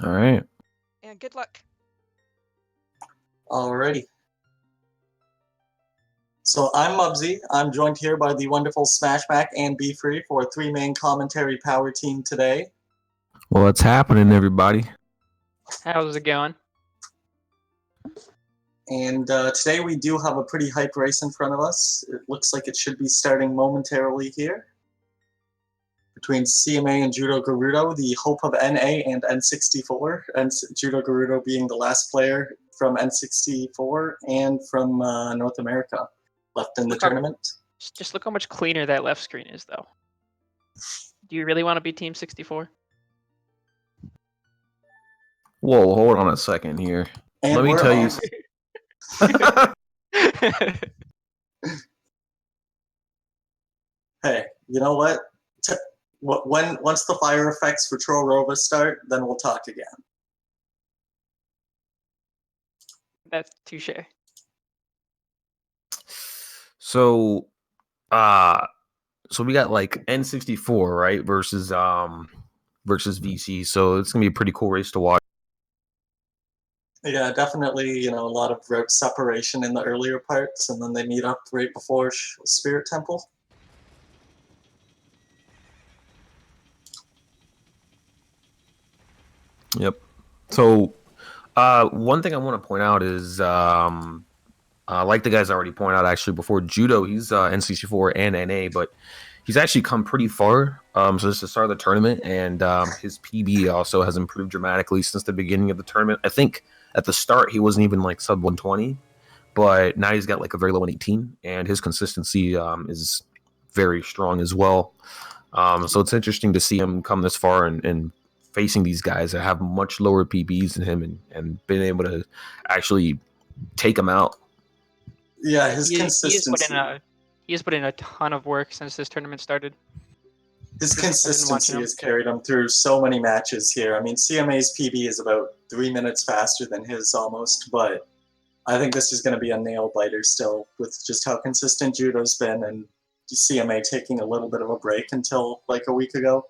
All right. And good luck. Alrighty. So I'm Mubsy. I'm joined here by the wonderful Smashback and Be Free for a three-man commentary power team today. Well, what's happening, everybody? How's it going? And today we do have a pretty hype race in front of us. It looks like it should be starting momentarily here. Between CMA and Judogerudo, the hope of NA and N64, and Judogerudo being the last player from N64 and from North America left in the tournament. Just look how much cleaner that left screen is, though. Do you really want to be Team 64? Whoa, hold on a second here. And Let me tell you. Hey, you know what? Once the fire effects for Troll Rova start, then we'll talk again. That's touche. So we got like N64, right, versus VC. So it's gonna be a pretty cool race to watch. Yeah, definitely. A lot of route separation in the earlier parts, and then they meet up right before Spirit Temple. Yep. So, one thing I want to point out is, like the guys already pointed out actually before, Judo, he's N64 and NA, but he's actually come pretty far. So this is the start of the tournament, and his PB also has improved dramatically since the beginning of the tournament. I think at the start he wasn't even like sub 120, but now he's got like a very low 118, and his consistency is very strong as well. So it's interesting to see him come this far and facing these guys that have much lower PBs than him and being able to actually take them out. Yeah, his consistency. He has put in a ton of work since this tournament started. His consistency has carried him through so many matches here. I mean, CMA's PB is about 3 minutes faster than his almost, but I think this is going to be a nail biter still with just how consistent Judo's been, and CMA taking a little bit of a break until like a week ago.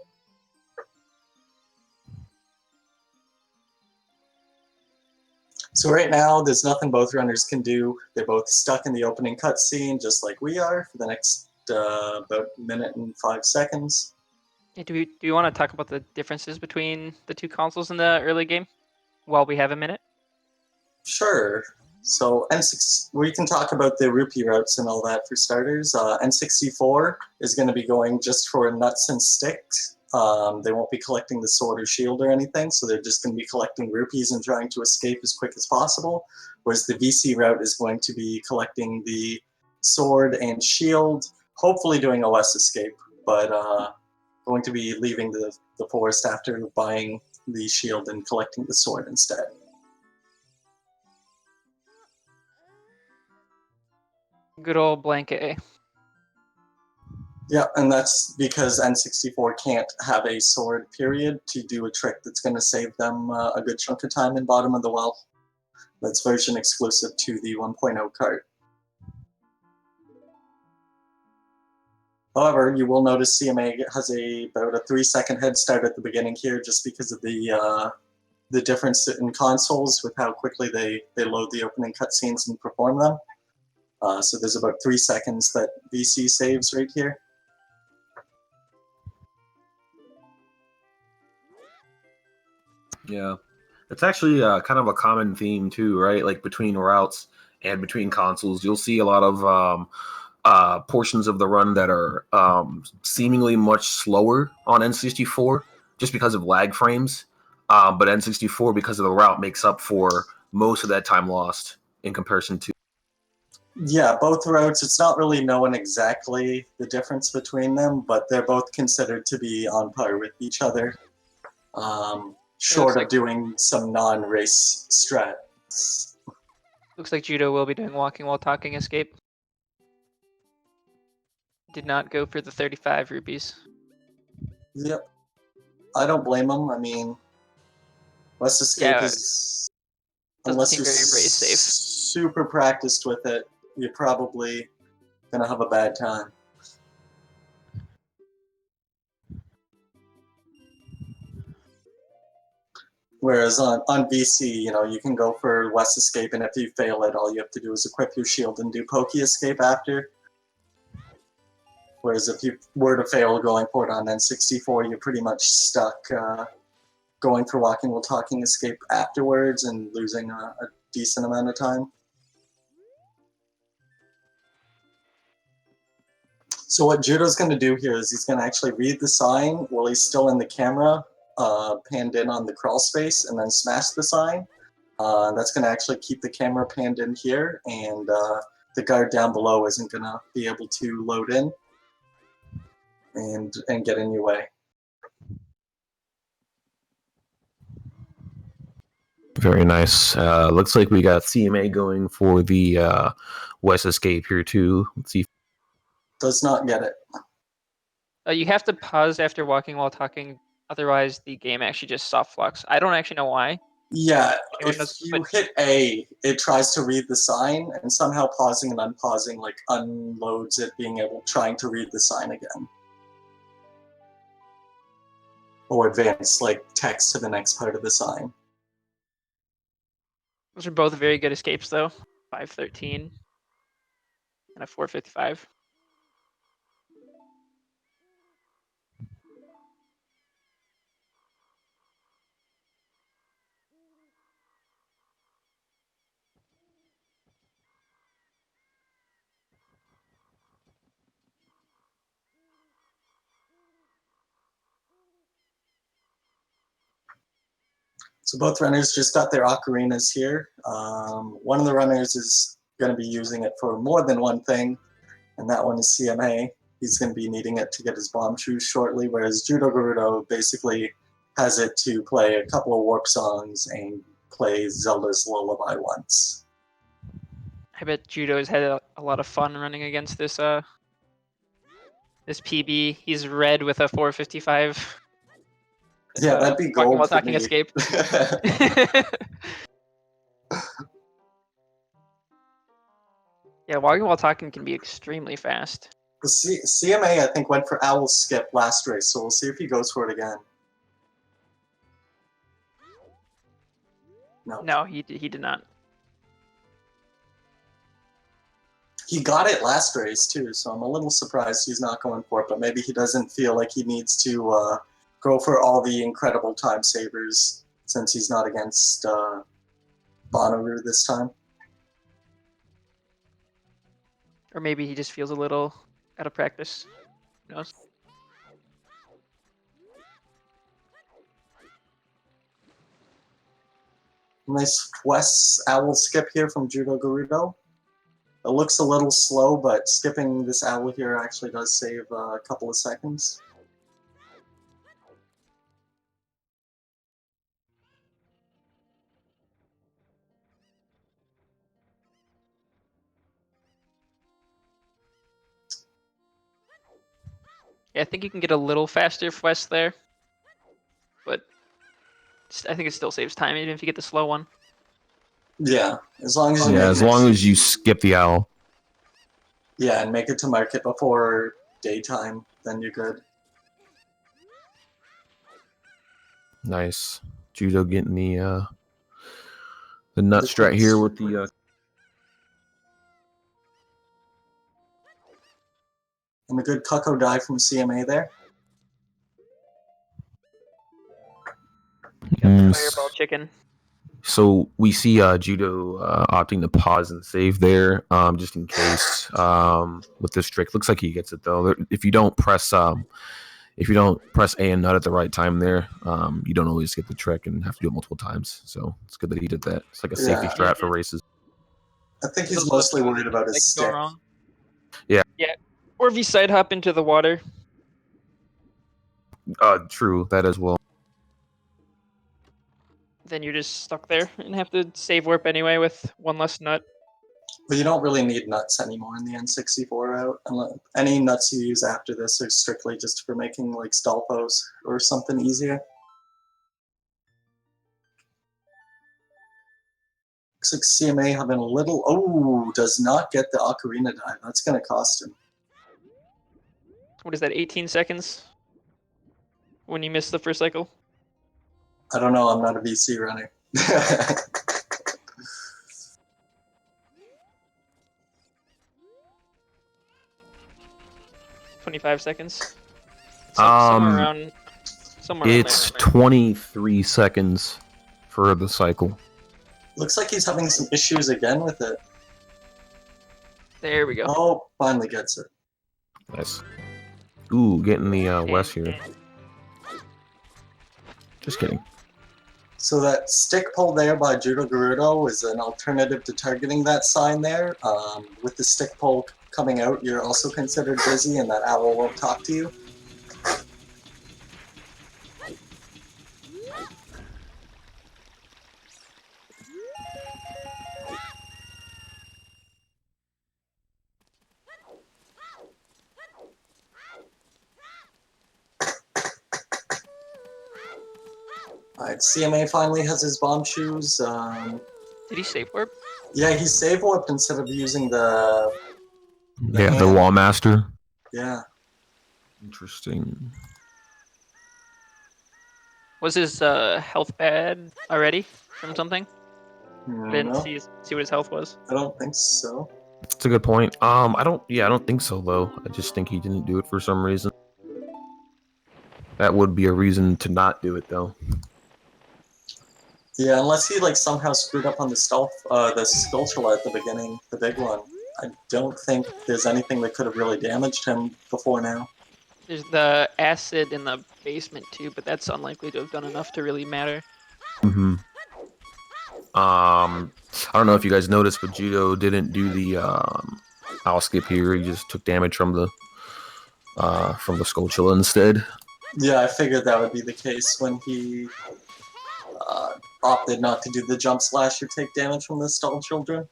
So right now, there's nothing both runners can do. They're both stuck in the opening cutscene, just like we are, for the next about 1 minute and 5 seconds. Do you want to talk about the differences between the two consoles in the early game while we have a minute? Sure. So we can talk about the rupee routes and all that for starters. N64 is going to be going just for nuts and sticks. They won't be collecting the sword or shield or anything, so they're just going to be collecting rupees and trying to escape as quick as possible. Whereas the VC route is going to be collecting the sword and shield, hopefully doing OS escape, but going to be leaving the forest after buying the shield and collecting the sword instead. Good old blanket, eh? Yeah, and that's because N64 can't have a sword, period, to do a trick that's going to save them a good chunk of time in Bottom of the Well. That's version exclusive to the 1.0 cart. However, you will notice CMA has about a 3-second head start at the beginning here just because of the difference in consoles with how quickly they load the opening cutscenes and perform them. So there's about 3 seconds that VC saves right here. Yeah, it's actually kind of a common theme too, right? Like between routes and between consoles, you'll see a lot of portions of the run that are seemingly much slower on N64 just because of lag frames. But N64, because of the route, makes up for most of that time lost in comparison to. Yeah, both routes, it's not really known exactly the difference between them, but they're both considered to be on par with each other. Short of doing some non-race strats. Looks like Judo will be doing walking while talking escape. Did not go for the 35 rupees. Yep. I don't blame him. I mean, less escape is... Unless you're super practiced with it, you're probably going to have a bad time. Whereas on VC, you can go for West Escape, and if you fail it, all you have to do is equip your shield and do Pokey Escape after. Whereas if you were to fail going for it on N64, you're pretty much stuck going for Walking While Talking Escape afterwards and losing a decent amount of time. So what Judo's going to do here is he's going to actually read the sign while he's still in the camera, panned in on the crawl space, and then smash the sign. That's going to actually keep the camera panned in here, and the guard down below isn't going to be able to load in and get in your way. Very nice. Looks like we got CMA going for the West Escape here too. Let's see. Does not get it. You have to pause after Walking While Talking, otherwise the game actually just soft flux. I don't actually know why. Yeah, Anyone if knows, you but hit A, it tries to read the sign, and somehow pausing and unpausing like unloads it trying to read the sign again. Or advance like text to the next part of the sign. those are both very good escapes though. 513 and a 455. So both runners just got their ocarinas here. One of the runners is going to be using it for more than one thing, and that one is CMA. He's going to be needing it to get his bomb shoes shortly, whereas judogerudo basically has it to play a couple of warp songs and play Zelda's Lullaby once. I bet Judo's had a lot of fun running against this this PB. He's red with a 455. Yeah, that'd be Walking gold While for Talking me. escape. Yeah, Walking While Talking can be extremely fast. The CMA, I think, went for Owl Skip last race, so we'll see if he goes for it again. No, he did not. He got it last race too, so I'm a little surprised he's not going for it, but maybe he doesn't feel like he needs to go for all the incredible time savers since he's not against Bonnaroo this time. Or maybe he just feels a little out of practice. Who knows? Nice West Owl Skip here from judogerudo. It looks a little slow, but skipping this owl here actually does save a couple of seconds. Yeah, I think you can get a little faster West there, but I think it still saves time even if you get the slow one. Yeah, as long as as long as you skip the owl. Yeah, and make it to market before daytime, then you're good. Nice. Judo getting the nut strat here with the and a good Cucko dive from CMA there. Fireball chicken. So we see Judo opting to pause and save there, just in case with this trick. Looks like he gets it though. If you don't press A and nut at the right time there, you don't always get the trick and have to do it multiple times. So it's good that he did that. It's like a safety strat for races. I think he's mostly worried about his stick. Wrong. Yeah. Yeah. Or if you side hop into the water. True, that as well. Then you're just stuck there and have to save warp anyway with one less nut. But you don't really need nuts anymore in the N64 route. Any nuts you use after this are strictly just for making like Stolpos or something easier. Looks like CMA having a little... Oh, does not get the Ocarina dive. That's going to cost him. What is that, 18 seconds? When you miss the first cycle? I don't know. I'm not a VC runner. 25 seconds. Um, somewhere around it's there. 23 seconds for the cycle. Looks like he's having some issues again with it. There we go. Oh, finally gets it. Nice. Ooh, getting the West here. And Just kidding. So that stick pull there by judogerudo is an alternative to targeting that sign there. With the stick pull coming out, you're also considered busy and that owl won't talk to you. Alright, CMA finally has his bomb shoes. did he save warp? Yeah, he save warped instead of using the Yeah, the hand. Wall Master. Yeah. Interesting. Was his health bad already from something? I didn't No, see what his health was. I don't think so. That's a good point. I don't think so though. I just think he didn't do it for some reason. That would be a reason to not do it though. Yeah, unless he like somehow screwed up on the Sculptula at the beginning, the big one. I don't think there's anything that could have really damaged him before now. There's the acid in the basement too, but that's unlikely to have done enough to really matter. Mm-hmm. I don't know if you guys noticed, but Judo didn't do the I'll skip here. He just took damage from the Skulltula instead. Yeah, I figured that would be the case when he opted not to do the jump slash or take damage from the stall children.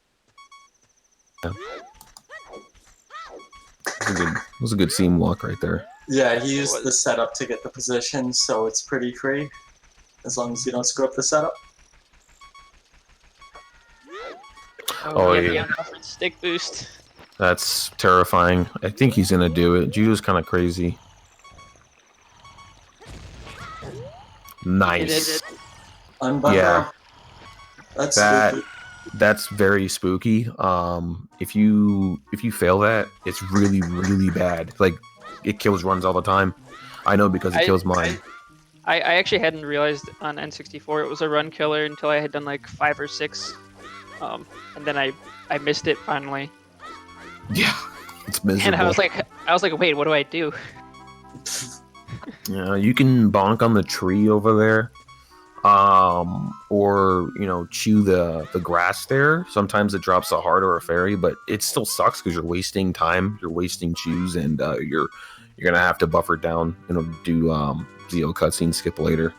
It was a good seam walk right there. Yeah, he used the setup to get the position, so it's pretty free. As long as you don't screw up the setup. Oh, yeah. The unbuffered stick boost. That's terrifying. I think he's gonna do it. Judo's kind of crazy. Nice. Unbuffer. Yeah. That's spooky. That's very spooky. If you fail that, it's really, really bad. Like, it kills runs all the time. I know because it kills mine. I actually hadn't realized on N64 it was a run killer until I had done like 5 or 6. And then I missed it finally. Yeah, it's miserable. And I was like, wait, what do I do? Yeah, you can bonk on the tree over there. Or chew the grass there. Sometimes it drops a heart or a fairy, but it still sucks because you're wasting time, you're wasting chews, and you're gonna have to buffer down do Zeo cutscene skip later.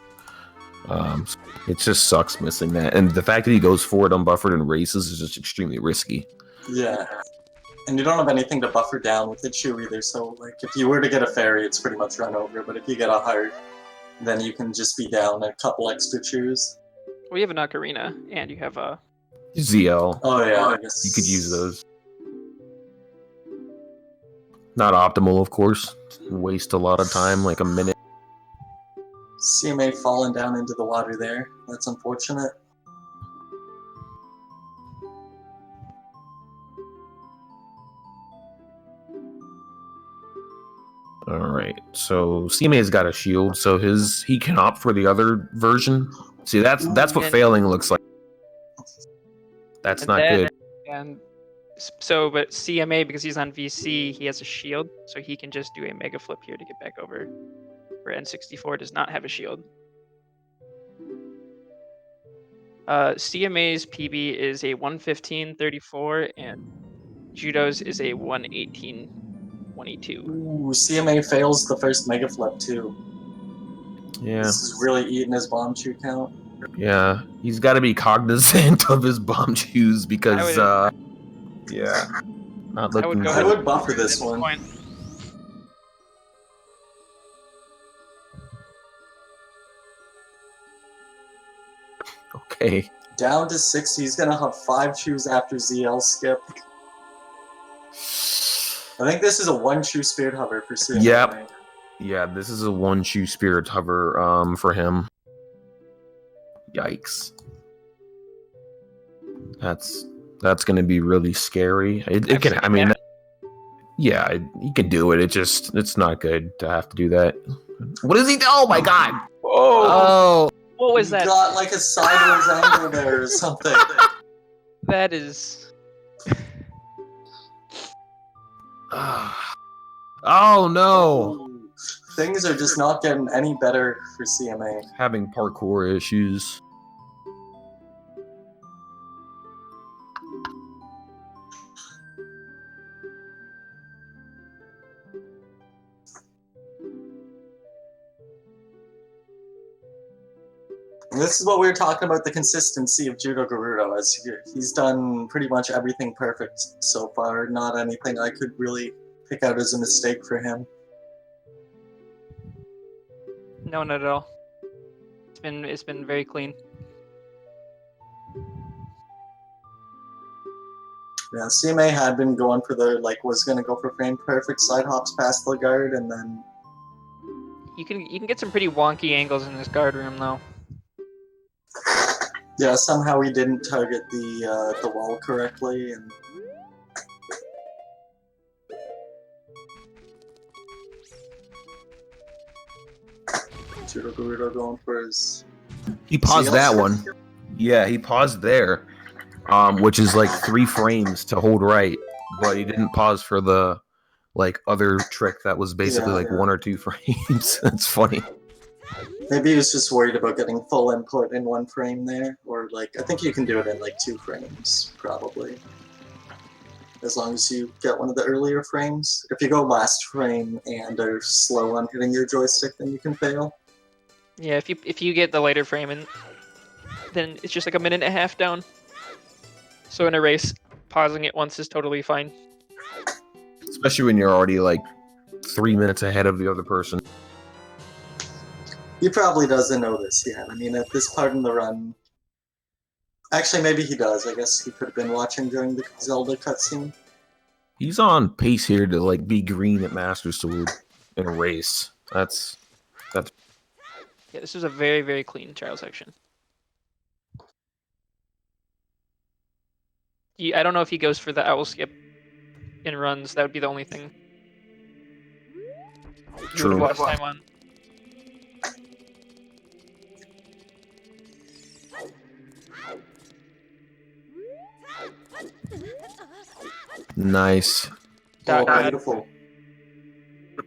It just sucks missing that, and the fact that he goes forward unbuffered and races is just extremely risky. Yeah, and you don't have anything to buffer down with the chew either. So like, if you were to get a fairy, it's pretty much run over. But if you get a heart, then you can just be down a couple extra chews. Well, you have an ocarina, and you have a ZL. Oh yeah, I guess You could use those. Not optimal, of course. Waste a lot of time, like a minute. CMA falling down into the water there. That's unfortunate. All right, so CMA's got a shield, so he can opt for the other version. See, that's what failing looks like. That's not good. And so, but CMA, because he's on VC, he has a shield, so he can just do a mega flip here to get back over. Where N64 does not have a shield. CMA's PB is a 115.34, and Judo's is a 118.22. Ooh, CMA fails the first mega flip too. Yeah. This is really eating his bomb chew count. Yeah, he's got to be cognizant of his bomb chews because, yeah, not looking good. I would buffer this one. Okay. Down to 60. He's gonna have 5 chews after ZL skip. I think this is a 1 chew spirit hover for CMA. Yep. Yeah, this is a 1 chew spirit hover for him. Yikes. That's going to be really scary. It can, I mean, yeah, he can do it. It's not good to have to do that. What is he do? Oh my god! Whoa! What was You that? got like a sideways angle there or something. That is. Oh no! Ooh. Things are just not getting any better for CMA. Having parkour issues. And this is what we were talking about, the consistency of judogerudo. As he's done pretty much everything perfect so far. Not anything I could really pick out as a mistake for him. No, not at all. It's been very clean. Yeah, CMA had been going for was going to go for frame perfect side hops past the guard, and then You can get some pretty wonky angles in this guard room though. yeah, somehow he didn't target the wall correctly, and judogerudo going for his. He paused that one. Yeah, he paused there, which is like 3 frames to hold right, but he didn't pause for the other trick that was basically 1 or 2 frames. That's funny. Maybe he was just worried about getting full input in 1 frame there, or I think you can do it in 2 frames probably, as long as you get one of the earlier frames. If you go last frame and are slow on hitting your joystick, then you can fail. Yeah, if you get the later frame, and then it's just like a minute and a half down. So in a race, pausing it once is totally fine. Especially when you're already 3 minutes ahead of the other person. He probably doesn't know this yet. I mean, at this part in the run... Actually, maybe he does. I guess he could have been watching during the Zelda cutscene. He's on pace here to be green at Master Sword in a race. That's Yeah, this is a very, very clean trial section. I don't know if he goes for the owl skip in runs. That would be the only thing. You would have lost time on. nice. Oh, beautiful.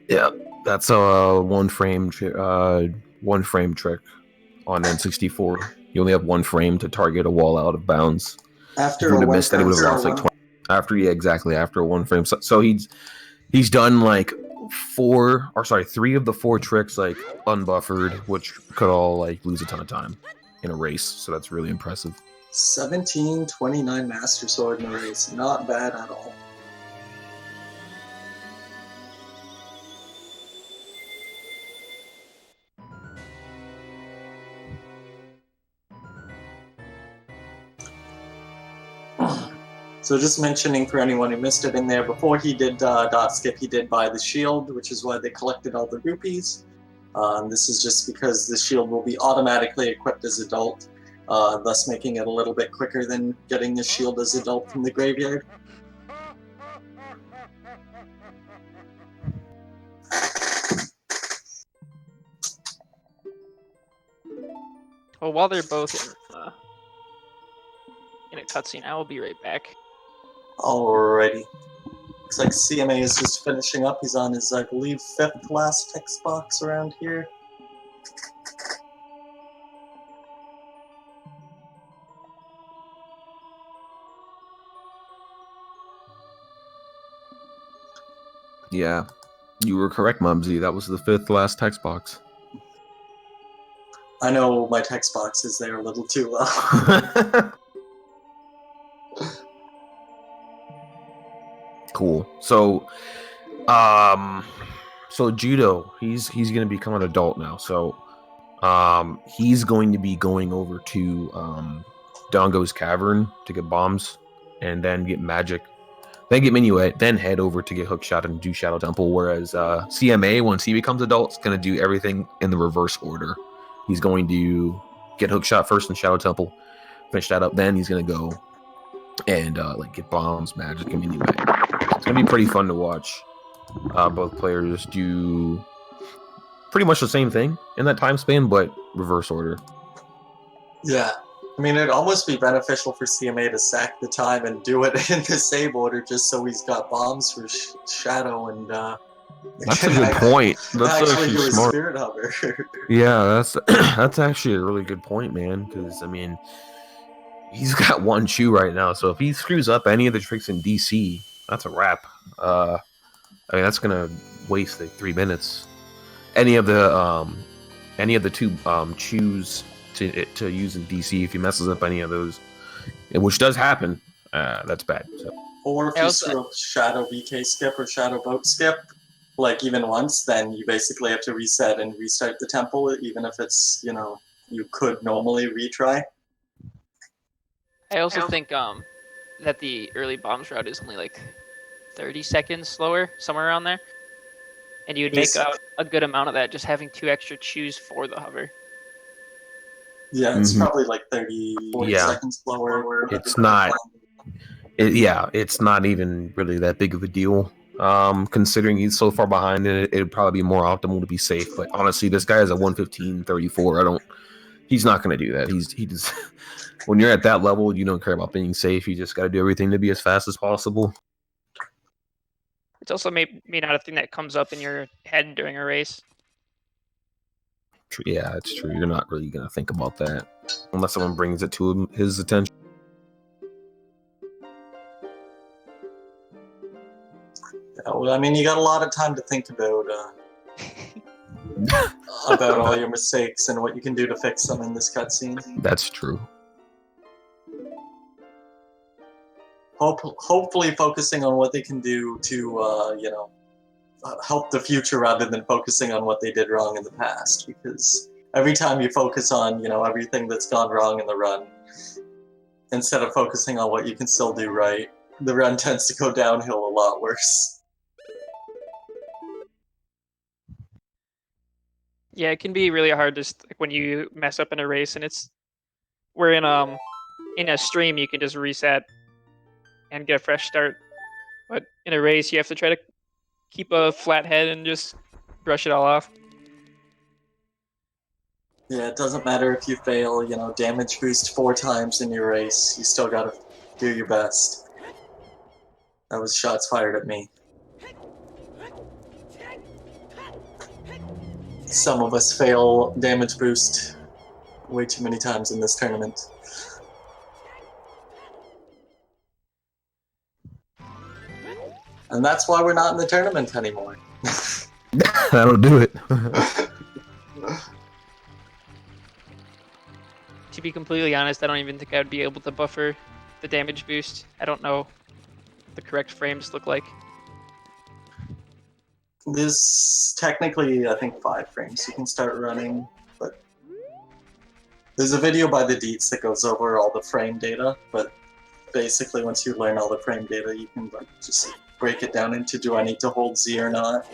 Yeah, that's a 1 frame 1 frame trick on N64. You only have 1 frame to target a wall out of bounds. After If you would a have 1 missed that, he frame would have lost zone. 20. After a 1 frame. So he's done 3 of the 4 tricks unbuffered, which could all lose a ton of time in a race. So that's really impressive. 1729 Master Sword in a race. Not bad at all. So just mentioning for anyone who missed it in there, before he did dot skip, he did buy the shield, which is why they collected all the rupees. This is just because the shield will be automatically equipped as adult, thus making it a little bit quicker than getting the shield as adult from the graveyard. Well, while they're both in a cutscene, I will be right back. Alrighty. Looks like CMA is just finishing up. He's on his, I believe, 5th last text box around here. Yeah, you were correct, Mumsy. That was the 5th last text box. I know my text box is there a little too low. Cool. So judo, he's gonna become an adult now. So he's going to be going over to Dongo's Cavern to get bombs, and then get magic, then get Minuet, then head over to get Hookshot and do Shadow Temple. Whereas CMA, once he becomes adult, is gonna do everything in the reverse order. He's going to get hook shot first in Shadow Temple, finish that up. Then he's gonna go and like get bombs, magic, and mini mag. It's gonna be pretty fun to watch. Both players do pretty much the same thing in that time span, but reverse order. Yeah. I mean, it'd almost be beneficial for CMA to sack the time and do it in the same order just so he's got bombs for Shadow and that's a good point. That's actually do his smart. Spirit Hover. Yeah, that's actually a really good point, man. Because I mean, he's got one chew right now, so if he screws up any of the tricks in DC, that's a wrap. I mean, that's gonna waste like 3 minutes. Any of the two chews to use in DC, if he messes up any of those, which does happen, that's bad. So. Or if you screw up Shadow VK skip or Shadow Boat skip, like even once, then you basically have to reset and restart the temple, even if it's, you know, you could normally retry. I also think that the early bombs route is only like 30 seconds slower, somewhere around there. And you'd make a good amount of that just having 2 extra chews for the hover. Yeah, it's probably like 40 seconds slower. It's not. It's not even really that big of a deal. Considering he's so far behind, it'd probably be more optimal to be safe. But honestly, this guy is a 1:15:34. He's not going to do that. He just when you're at that level, you don't care about being safe. You just got to do everything to be as fast as possible. It's also maybe not a thing that comes up in your head during a race. Yeah, it's true. You're not really going to think about that unless someone brings it to his attention. Yeah, well, I mean, you got a lot of time to think about about all your mistakes and what you can do to fix them in this cutscene. That's true. Hopefully focusing on what they can do to, you know, help the future rather than focusing on what they did wrong in the past. Because every time you focus on, you know, everything that's gone wrong in the run, instead of focusing on what you can still do right, the run tends to go downhill a lot worse. Yeah, it can be really hard to like when you mess up in a race, and we're in a stream you can just reset and get a fresh start. But in a race, you have to try to keep a flat head and just brush it all off. Yeah, it doesn't matter if you fail, you know, damage boost 4 times in your race. You still gotta do your best. That was shots fired at me. Some of us fail damage boost way too many times in this tournament. And that's why we're not in the tournament anymore. That'll do it. To be completely honest, I don't even think I would be able to buffer the damage boost. I don't know what the correct frames look like. There's technically, I think, 5 frames you can start running, but there's a video by the Deets that goes over all the frame data, but basically once you learn all the frame data, you can like just break it down into do I need to hold Z or not.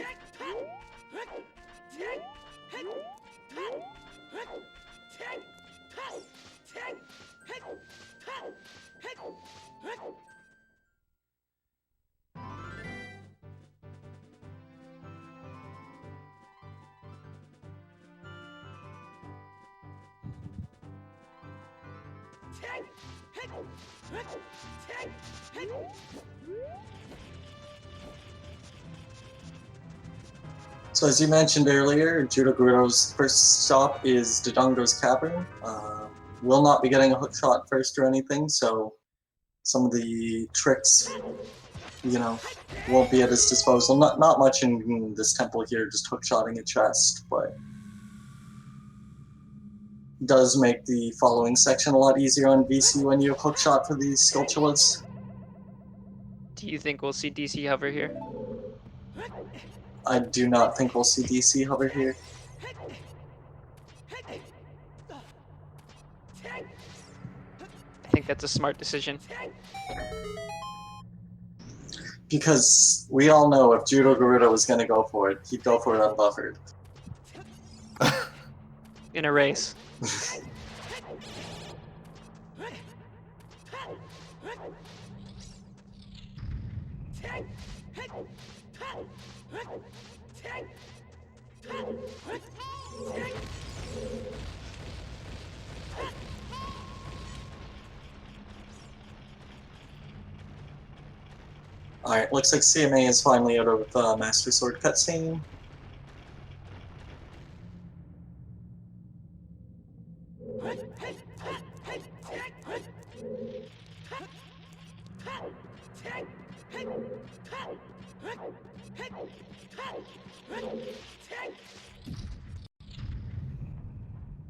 So as you mentioned earlier, judogerudo's first stop is Dodongo's Cavern. Will not be getting a hook shot first or anything, so some of the tricks, you know, won't be at his disposal. Not much in this temple here, just hook shotting a chest, but does make the following section a lot easier on VC when you have hook shot for these sculptulas. Do you think we'll see DC hover here? I do not think we'll see DC hover here. I think that's a smart decision. Because we all know if judogerudo was going to go for it, he'd go for it unbuffered. In a race. Alright, looks like CMA is finally out of Master Sword cutscene.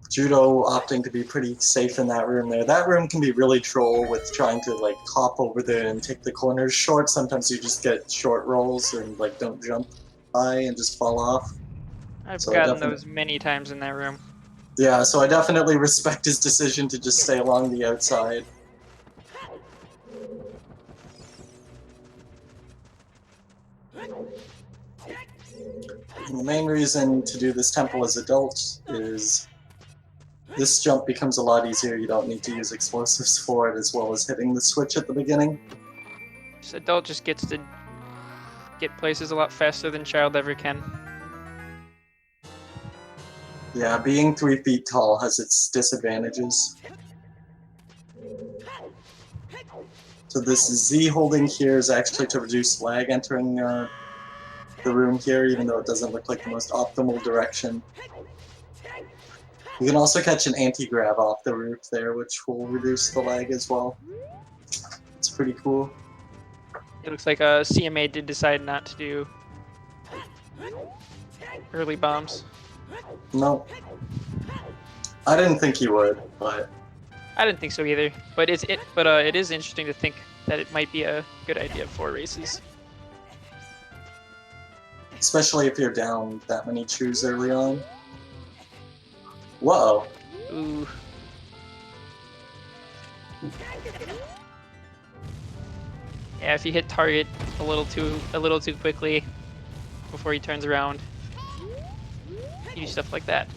Judo opting to be pretty safe in that room there. That room can be really troll with trying to like hop over there and take the corners short. Sometimes you just get short rolls and like don't jump high and just fall off. I've So gotten those many times in that room. Yeah, so I definitely respect his decision to just stay along the outside. And the main reason to do this temple as adult is this jump becomes a lot easier. You don't need to use explosives for it, as well as hitting the switch at the beginning. This adult just gets to get places a lot faster than child ever can. Yeah, being 3 feet tall has its disadvantages. So this Z holding here is actually to reduce lag entering the room here, even though it doesn't look like the most optimal direction. You can also catch an anti-grab off the roof there, which will reduce the lag as well. It's pretty cool. It looks like CMA did decide not to do early bombs. No. I didn't think he would, but I didn't think so either. But it is interesting to think that it might be a good idea for races. especially if you're down that many chews early on. Whoa. Ooh. Yeah, if you hit target a little too quickly before he turns around, you do stuff like that.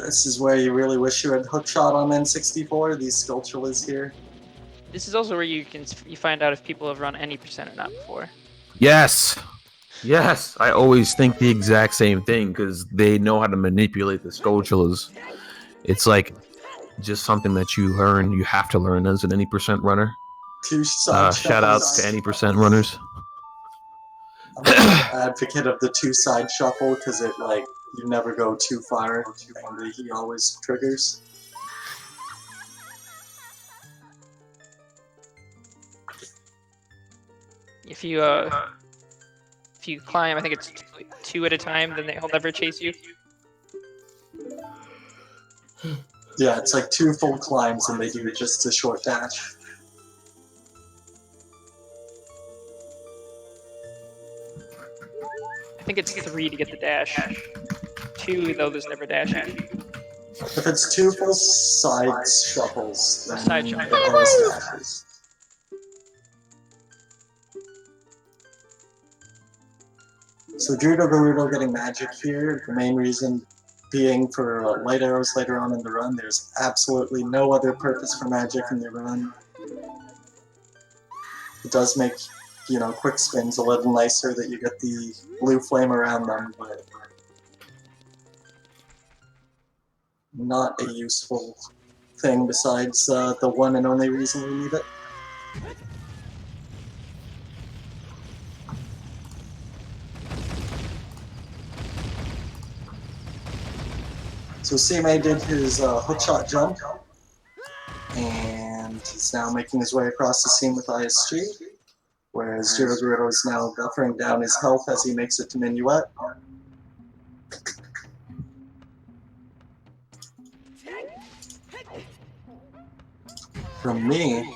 This is where you really wish you had hookshot on N64, these sculptulas here. This is also where you find out if people have run any percent or not before. Yes. Yes. I always think the exact same thing because they know how to manipulate the sculptulas. It's like just something that you have to learn as an any percent runner. Two side Shout outs to any percent runners. I'm a big advocate of the two side shuffle because it you never go too far and he always triggers. If you climb, I think it's two at a time, then he'll never chase you. Yeah, it's like 2 full climbs and they do just a short dash. I think it's 3 to get the dash. 2, though, there's never dashing. If it's 2 full side shuffles, then Side shuffle. it has dashes. So judogerudo getting magic here, the main reason being for light arrows later on in the run. There's absolutely no other purpose for magic in the run. It does make, quick spins a little nicer that you get the blue flame around them, but not a useful thing besides the one and only reason we need it. So CMA did his hookshot jump, and he's now making his way across the scene with ISG, whereas judogerudo is now buffering down his health as he makes it to Minuet. From me,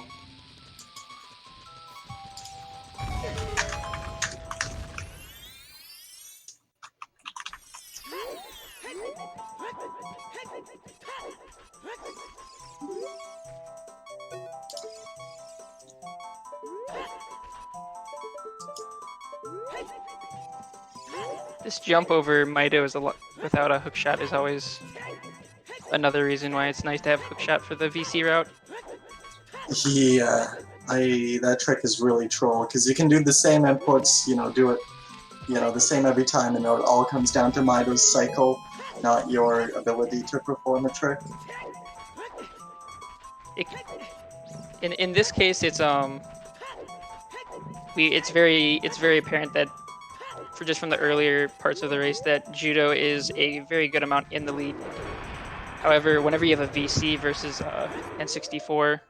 This jump over Mido is a lot without a hook shot is always another reason why it's nice to have hook shot for the VC route. Yeah, that trick is really troll because you can do the same inputs, do it, the same every time, and it all comes down to Mido's cycle, not your ability to perform a trick. In this case, it's very apparent that from the earlier parts of the race that Judo is a very good amount in the lead. However, whenever you have a VC versus N64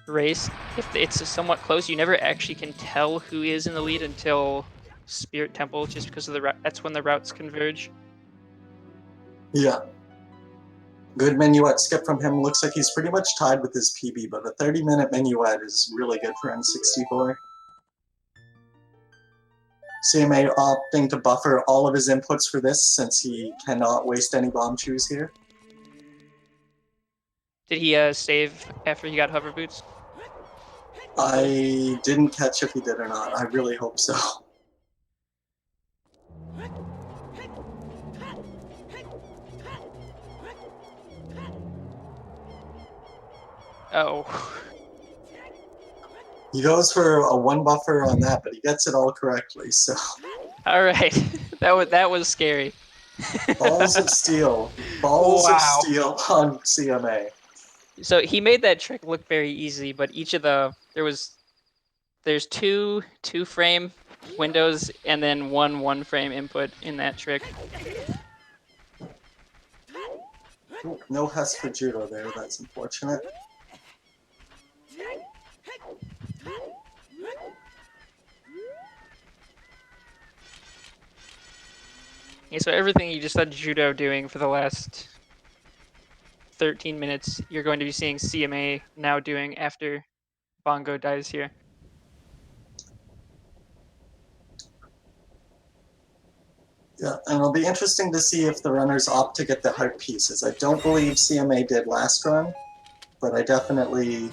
race, if it's somewhat close, you never actually can tell who is in the lead until Spirit Temple, just because of that's when the routes converge. Yeah. Good minuet skip from him. Looks like he's pretty much tied with his PB, but a 30-minute minuet is really good for N64. CMA opting to buffer all of his inputs for this since he cannot waste any bomb chews here. Did he save after he got hover boots? I didn't catch if he did or not. I really hope so. Oh. He goes for a 1 buffer on that, but he gets it all correctly, so. All right. that was scary. Balls of steel. Balls of Wow. steel on CMA. So he made that trick look very easy, but each of there's two frame windows and then one frame input in that trick. Ooh, no Hess for Judo there, that's unfortunate. Yeah, so everything you just saw Judo doing for the last 13 minutes, you're going to be seeing CMA now doing after Bongo dies here. Yeah, and it'll be interesting to see if the runners opt to get the heart pieces. I don't believe CMA did last run, but I definitely,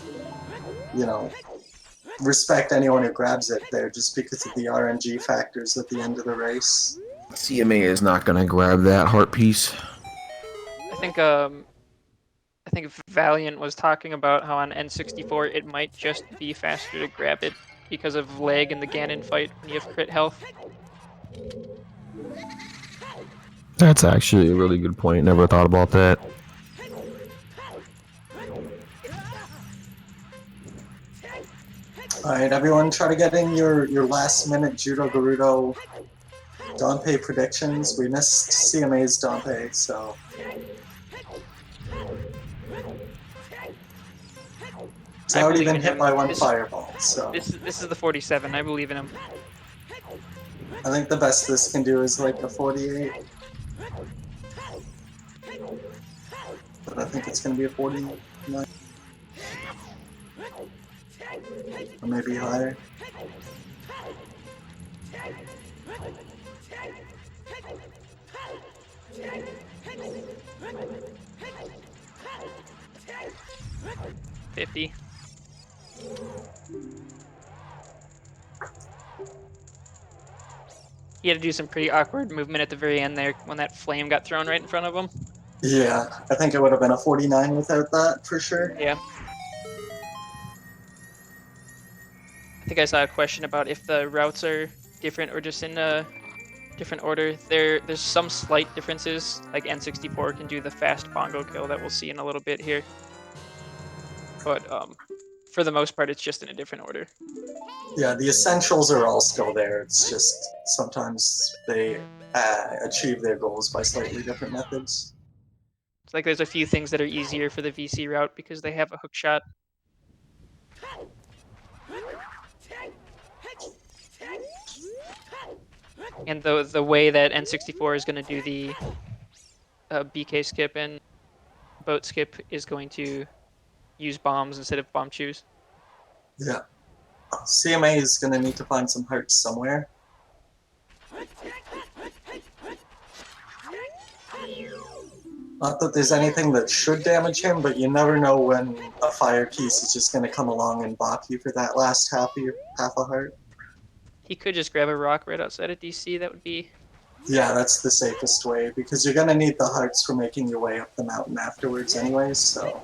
respect anyone who grabs it there just because of the RNG factors at the end of the race. CMA is not going to grab that heart piece. I think Valiant was talking about how on N64 it might just be faster to grab it because of lag in the Ganon fight when you have crit health. That's actually a really good point. Never thought about that. Alright, everyone try to get in your last minute judogerudo Dompe predictions. We missed CMA's Dompe, so. He's already been hit by one fireball, so. This is the 47. I believe in him. I think the best this can do is like a 48. But I think it's going to be a 49. Or maybe higher. $50. He had to do some pretty awkward movement at the very end there when that flame got thrown right in front of him. Yeah, I think it would have been a 49 without that, for sure. Yeah. I think I saw a question about if the routes are different or just in a different order. There's some slight differences, like N64 can do the fast bongo kill that we'll see in a little bit here. But for the most part, it's just in a different order. Yeah, the essentials are all still there. It's just sometimes they achieve their goals by slightly different methods. It's like there's a few things that are easier for the VC route because they have a hook shot. And the way that N64 is going to do the BK skip and boat skip is going to use bombs instead of bomb chews. Yeah. CMA is going to need to find some hearts somewhere. Not that there's anything that should damage him, but you never know when a fire piece is just going to come along and bop you for that last half a heart. He could just grab a rock right outside of DC. That would be Yeah, that's the safest way, because you're gonna need the hearts for making your way up the mountain afterwards anyways, so...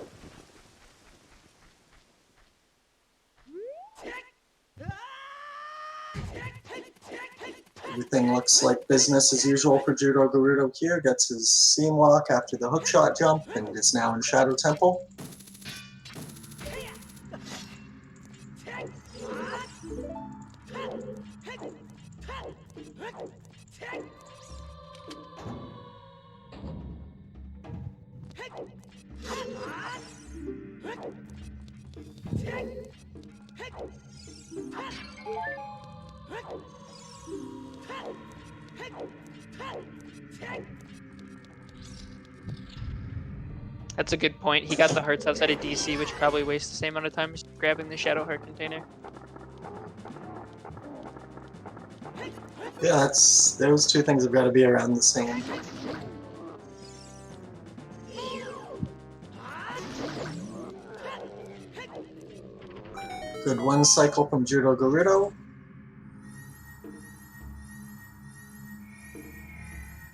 Everything looks like business as usual for Judogerudo here. Gets his seam walk after the hookshot jump and is now in Shadow Temple. That's a good point. He got the hearts outside of DC, which probably wastes the same amount of time as grabbing the Shadow Heart container. Yeah, those two things have got to be around the same. Good one cycle from Judogerudo.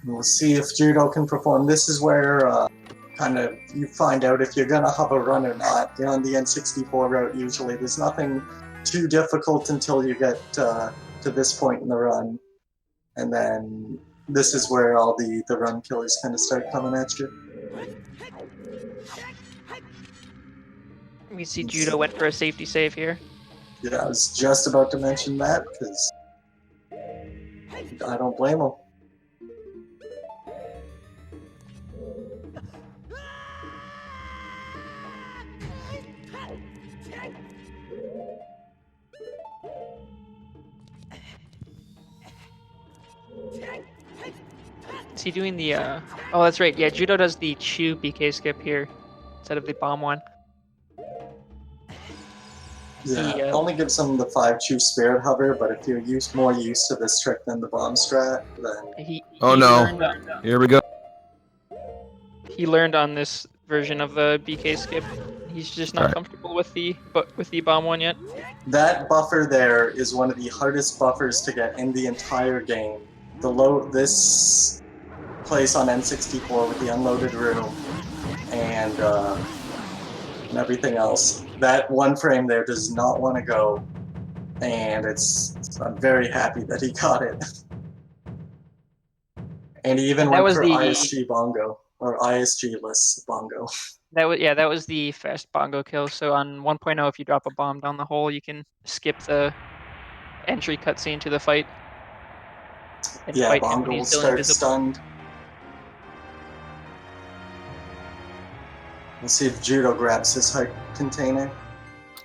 We'll see if Judo can perform. This is where kind of you find out if you're gonna have a run or not. You know, on the N64 route, usually there's nothing too difficult until you get to this point in the run, and then this is where all the run killers kind of start coming at you. We see Judo went for a safety save here. Yeah, I was just about to mention that because I don't blame him. Is he doing the oh, that's right. Yeah, Judo does the chew BK skip here instead of the bomb one. Yeah, He, only gives him the 5 chew spirit hover, but if you're more used to this trick than the bomb strat, then Oh he no! learned Here we go. he learned on this version of the BK skip. He's just not Alright. comfortable with the bomb one yet. that buffer there is one of the hardest buffers to get in the entire game. This place on N64 with the unloaded room and everything else. That one frame there does not want to go, and I'm very happy that he got it. And he even went for ISG bongo, or ISG-less bongo. That was the fast bongo kill. So on 1.0, if you drop a bomb down the hole, you can skip the entry cutscene to the fight. And Yeah, fight bongo will start stunned. We'll see if Judo grabs his heart container.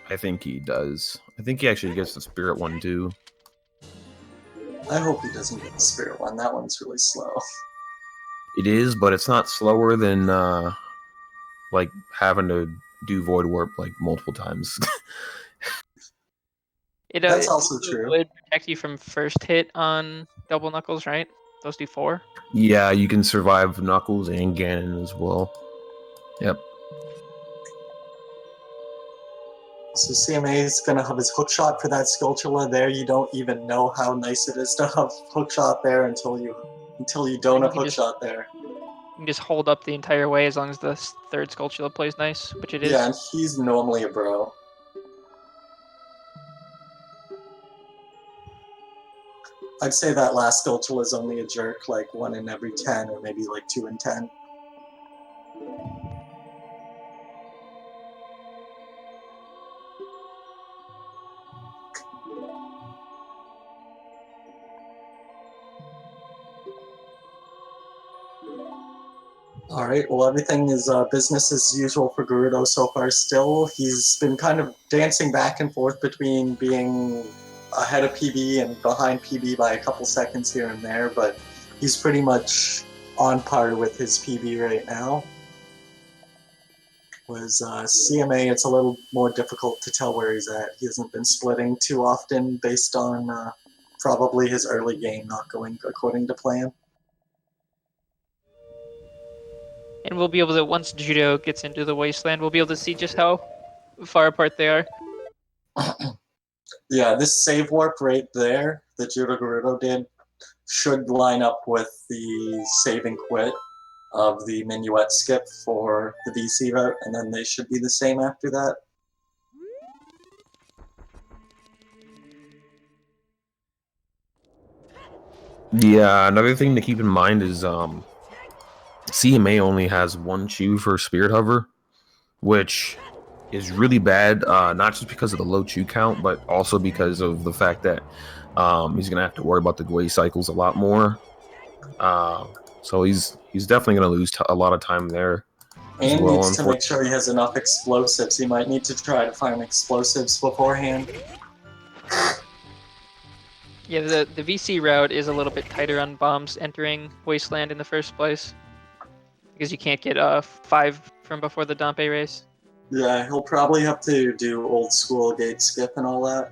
I think he does. I think he actually gets the spirit one too. I hope he doesn't get the spirit one. That one's really slow. It is, but it's not slower than like having to do void warp like multiple times. That's also true. Would protect you from first hit on double knuckles, right? Those do 4. Yeah, you can survive Knuckles and Ganon as well. Yep. So CMA is going to have his hookshot for that Skulltula there. You don't even know how nice it is to have hookshot there until you don't have hookshot there. You can just hold up the entire way as long as the third Skulltula plays nice, which it is. Yeah, and he's normally a bro. I'd say that last Skulltula is only a jerk, like 1 in every 10, or maybe like 2 in 10. Alright, well everything is business as usual for Gerudo so far still. He's been kind of dancing back and forth between being ahead of PB and behind PB by a couple seconds here and there, but he's pretty much on par with his PB right now. With CMA, it's a little more difficult to tell where he's at. He hasn't been splitting too often based on probably his early game not going according to plan. And we'll be able to, once Judo gets into the wasteland, we'll be able to see just how far apart they are. Yeah, this save warp right there that Judogerudo did should line up with the save and quit of the minuet skip for the VC route, and then they should be the same after that. Yeah, another thing to keep in mind is CMA only has one chew for Spirit Hover, which is really bad, not just because of the low chew count, but also because of the fact that he's gonna have to worry about the Gwei cycles a lot more. So he's definitely gonna lose a lot of time there as And well. needs to make sure he has enough explosives. He might need to try to find explosives beforehand. Yeah, the VC route is a little bit tighter on bombs entering Wasteland in the first place. Because you can't get 5 from before the Dompe race. Yeah, he'll probably have to do old school gate skip and all that.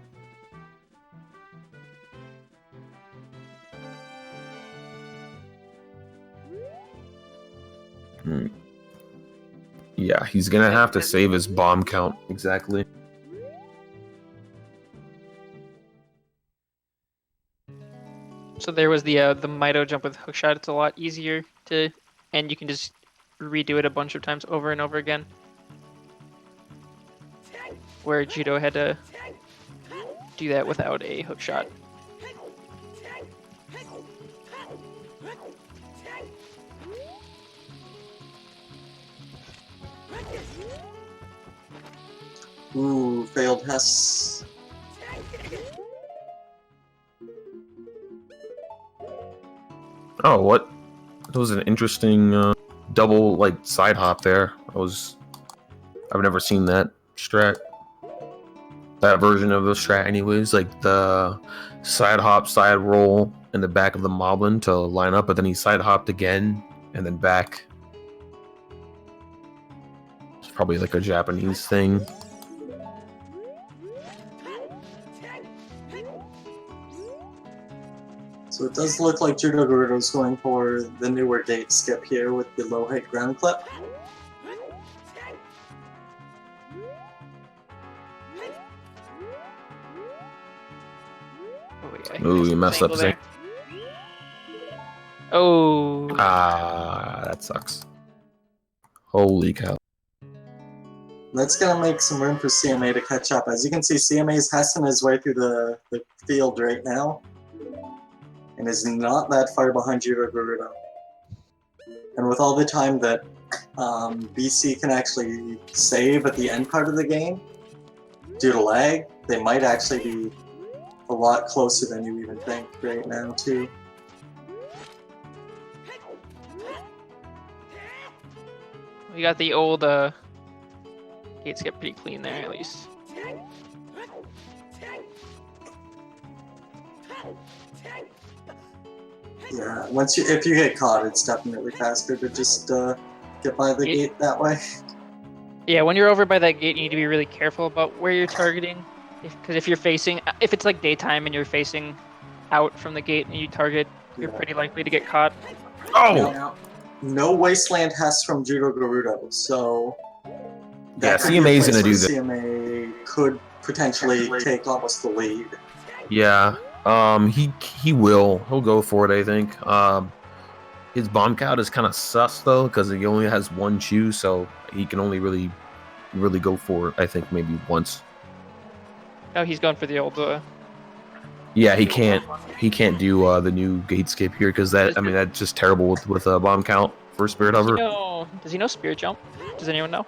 Yeah, he's gonna have to save his bomb count exactly. So there was the Mito jump with hookshot. It's a lot easier to, and you can just redo it a bunch of times over and over again. Where Judo had to do that without a hookshot. Ooh, failed Hess. Oh, what? That was an interesting double like side hop there. I've never seen that strat. That version of the strat, anyways, like the side hop, side roll in the back of the Moblin to line up, but then he side hopped again and then back. It's probably like a Japanese thing. So it does look like Judogerudo's going for the newer gate skip here with the low height ground clip. Ooh, you messed up his there. Oh. That sucks. Holy cow. That's going to make some room for CMA to catch up. As you can see, CMA's hessing his way through the field right now. And is not that far behind Judogerudo. And with all the time that BC can actually save at the end part of the game, due to lag, they might actually be a lot closer than you even think right now, too. We got the old gates get pretty clean there at least. Yeah, if you get caught, it's definitely faster to just get by the gate that way. Yeah, when you're over by that gate, you need to be really careful about where you're targeting. Because if it's like daytime and you're facing out from the gate and you target, you're pretty likely to get caught. Oh! No Wasteland Hess from Judogerudo, so yeah, CMA's gonna do that. CMA could potentially take almost the lead. Yeah, he'll go for it, I think. His bomb count is kind of sus though, because he only has one chew, so he can only really go for it, I think, maybe once. Oh, he's going for the old yeah, he can't do the new gate skip here because that's just terrible with bomb count for Spirit Hover. Does he know Spirit Jump? Does anyone know?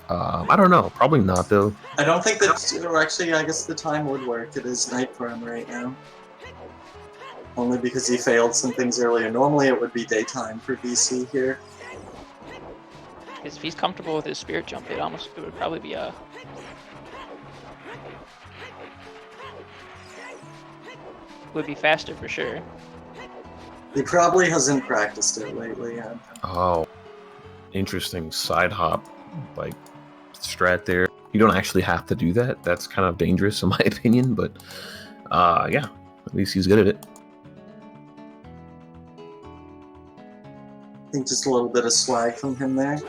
I don't know. Probably not though. I don't think that. Or actually, I guess the time would work. It is night for him right now. Only because he failed some things earlier. Normally, it would be daytime for BC here. If he's comfortable with his Spirit Jump, it would probably be would be faster for sure. He probably hasn't practiced it lately yet. Oh, interesting side hop, like strat there. You don't actually have to do that. That's kind of dangerous in my opinion, but yeah, at least he's good at it. I think just a little bit of swag from him there.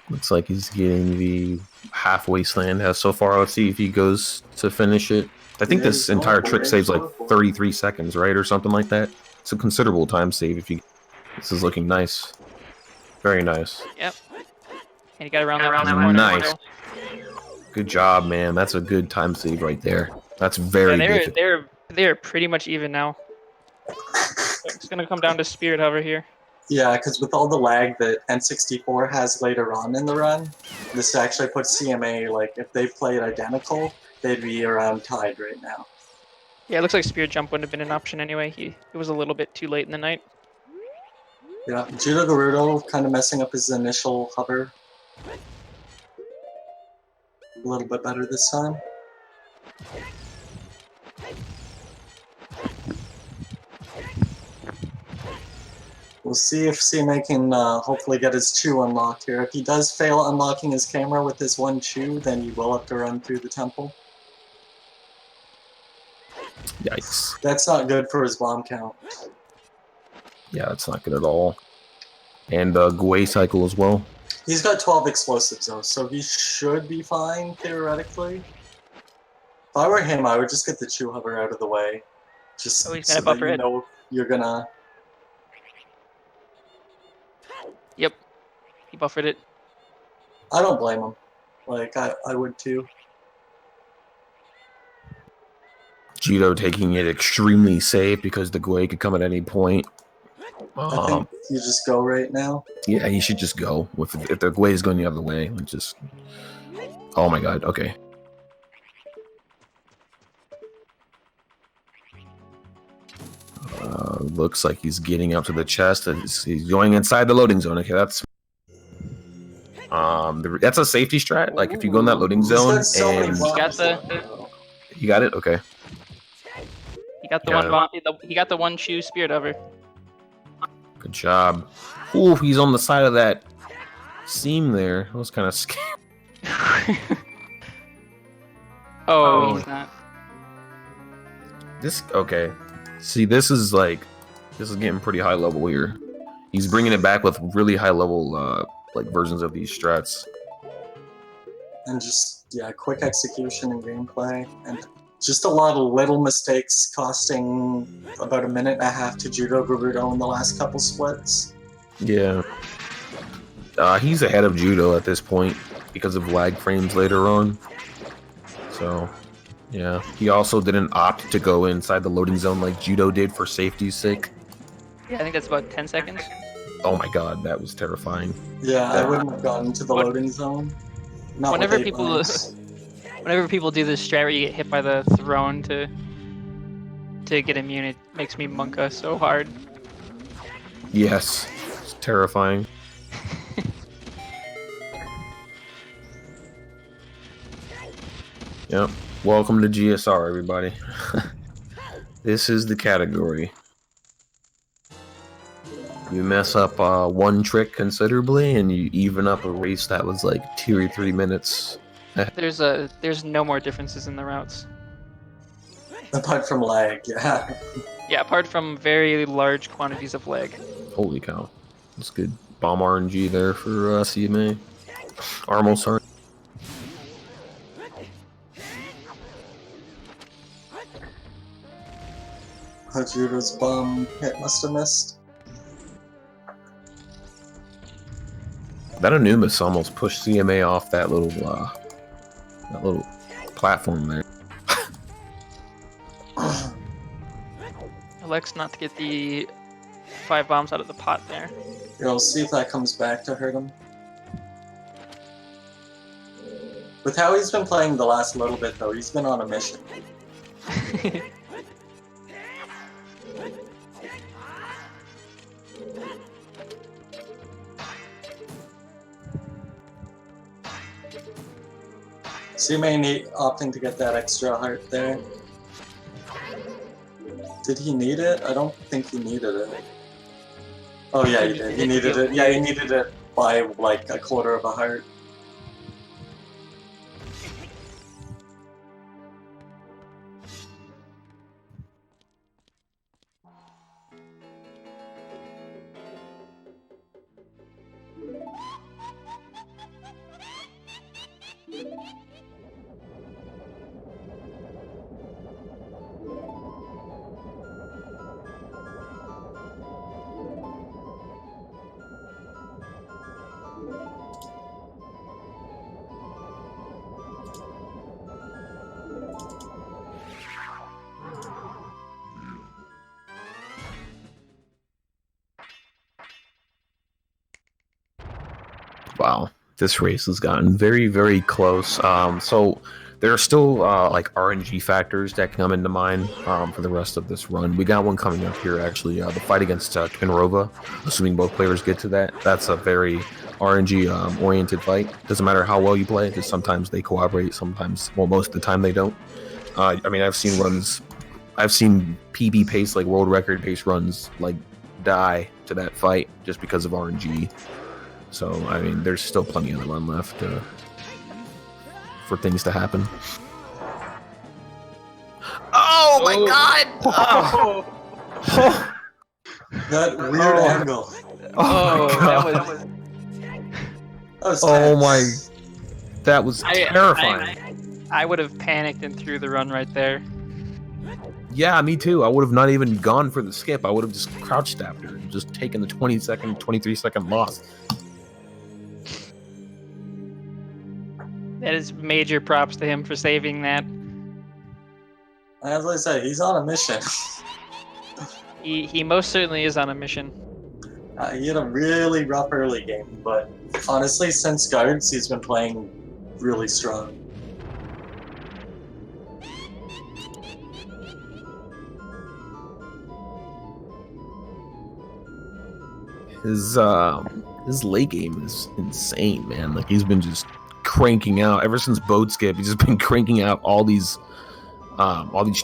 Looks like he's getting the halfway slam. So far, let's see if he goes to finish it. I think Yeah, this he's going entire for trick it, saves like going for it. 33 seconds, right, or something like that. It's a considerable time save if you. This is looking nice. Very nice. Yep. And you got around that last corner. Nice. So. Good job, man. That's a good time save right there. That's Yeah, very difficult. they're pretty much even now. It's gonna come down to Spirit Hover here. Yeah, because with all the lag that N64 has later on in the run, this actually puts CMA, like, if they played identical, they'd be around tied right now. Yeah, it looks like Spirit Jump wouldn't have been an option anyway. It was a little bit too late in the night. Yeah, judogerudo kind of messing up his initial hover. A little bit better this time. We'll see if CMA can hopefully get his chew unlocked here. If he does fail unlocking his camera with this one chew, then he will have to run through the temple. Yikes. That's not good for his bomb count. Yeah, that's not good at all. And Gwei cycle as well. He's got 12 explosives though, so he should be fine, theoretically. If I were him, I would just get the chew hover out of the way. Just Oh, he's so gonna that buffer you it. know you're gonna... Yep. He buffered it. I don't blame him. Like, I would too. Judo taking it extremely safe because the Gwei could come at any point. I think you just go right now. Yeah, he should just go. If the Gwei is going the other way, just... Oh my god, okay. Looks like he's getting up to the chest. He's going inside the loading zone. Okay, that's a safety strat. Like if you go in that loading He's zone got so many and bombs. you got it. Okay, He got the Yeah. one. He got the one chew Spirit Hover. good job. Ooh, he's on the side of that seam there. I was kind of scared. Oh, he's not. Okay. See, this is getting pretty high level here. He's bringing it back with really high level like versions of these strats. And just, yeah, quick execution and gameplay. And just a lot of little mistakes costing about a minute and a half to judogerudo in the last couple splits. Yeah. He's ahead of Judo at this point because of lag frames later on. So, yeah. He also didn't opt to go inside the loading zone like Judo did for safety's sake. Yeah, I think that's about 10 seconds. Oh my god, that was terrifying. Yeah, I wouldn't have gone to the loading zone. Not Whenever with 8 bombs. whenever people do this strat where you get hit by the throne to get immune, it makes me monka so hard. Yes. It's terrifying. Yep. Welcome to GSR, everybody. This is the category. You mess up one trick considerably, and you even up a race that was like 2 or 3 minutes. There's no more differences in the routes. Apart from lag, yeah. Yeah, apart from very large quantities of lag. Holy cow. That's good. Bomb RNG there for CMA. Almost hard. Hajudo's bomb hit must have missed. That Anubis almost pushed CMA off that little platform there. Alex not to get the 5 bombs out of the pot there. Yeah, we'll see if that comes back to hurt him. With how he's been playing the last little bit, though, he's been on a mission. So you may need opting to get that extra heart there. Did he need it? I don't think he needed it. Oh yeah, he did. He needed it. Yeah, he needed it by like a quarter of a heart. Wow, this race has gotten very, very close. So there are still like RNG factors that come into mind for the rest of this run. We got one coming up here, actually. The fight against Twinrova, assuming both players get to that. That's a very RNG oriented fight. Doesn't matter how well you play, just sometimes they cooperate, sometimes, well, most of the time they don't. I mean, I've seen PB pace, like world record pace runs, like die to that fight just because of RNG. So, I mean, there's still plenty of the run left for things to happen. Oh my god! Oh, That weird angle. Oh my god! That was Oh my! tense. That was terrifying. I would have panicked and threw the run right there. Yeah, me too. I would have not even gone for the skip. I would have just crouched after and just taken the 23-second loss. That is major props to him for saving that. As I said, he's on a mission. He most certainly is on a mission. He had a really rough early game, but honestly, since guards, he's been playing really strong. His late game is insane, man. Like, he's been just cranking out ever since boat skip. He's just been cranking out all these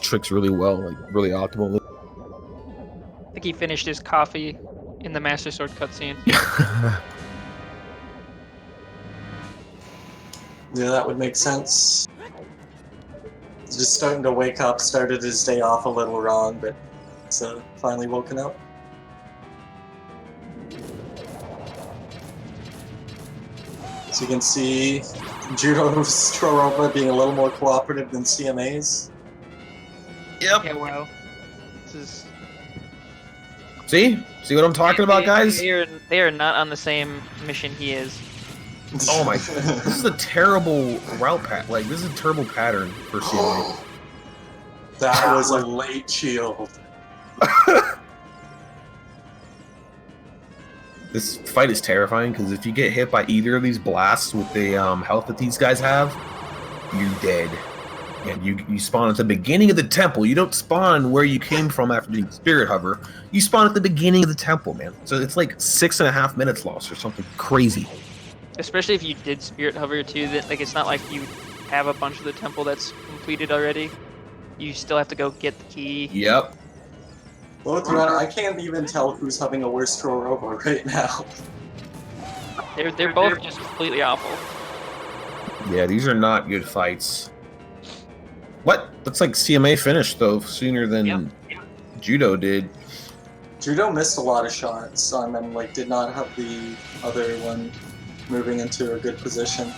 tricks really well, like really optimal. I think he finished his coffee in the Master Sword cutscene. Yeah, that would make sense. He's just starting to wake up, started his day off a little wrong, but he's finally woken up. So you can see Judo's Strorova being a little more cooperative than CMA's. Yep. Yeah, wow. This is. See what I'm talking about, guys? They are not on the same mission he is. Oh my! This is a terrible route pattern. Like, this is a terrible pattern for CMA. That was a late shield. This fight is terrifying because if you get hit by either of these blasts with the health that these guys have, you're dead. And you spawn at the beginning of the temple. You don't spawn where you came from after doing Spirit Hover. You spawn at the beginning of the temple, man. So it's like 6.5 minutes lost or something crazy. Especially if you did Spirit Hover too. That like it's not like you have a bunch of the temple that's completed already. You still have to go get the key. Yep. Both run, I can't even tell who's having a worse Strorova right now. They're both just completely awful. Yeah, these are not good fights. What? Looks like CMA finished though sooner than Judo did. Judo missed a lot of shots, and then like did not have the other one moving into a good position.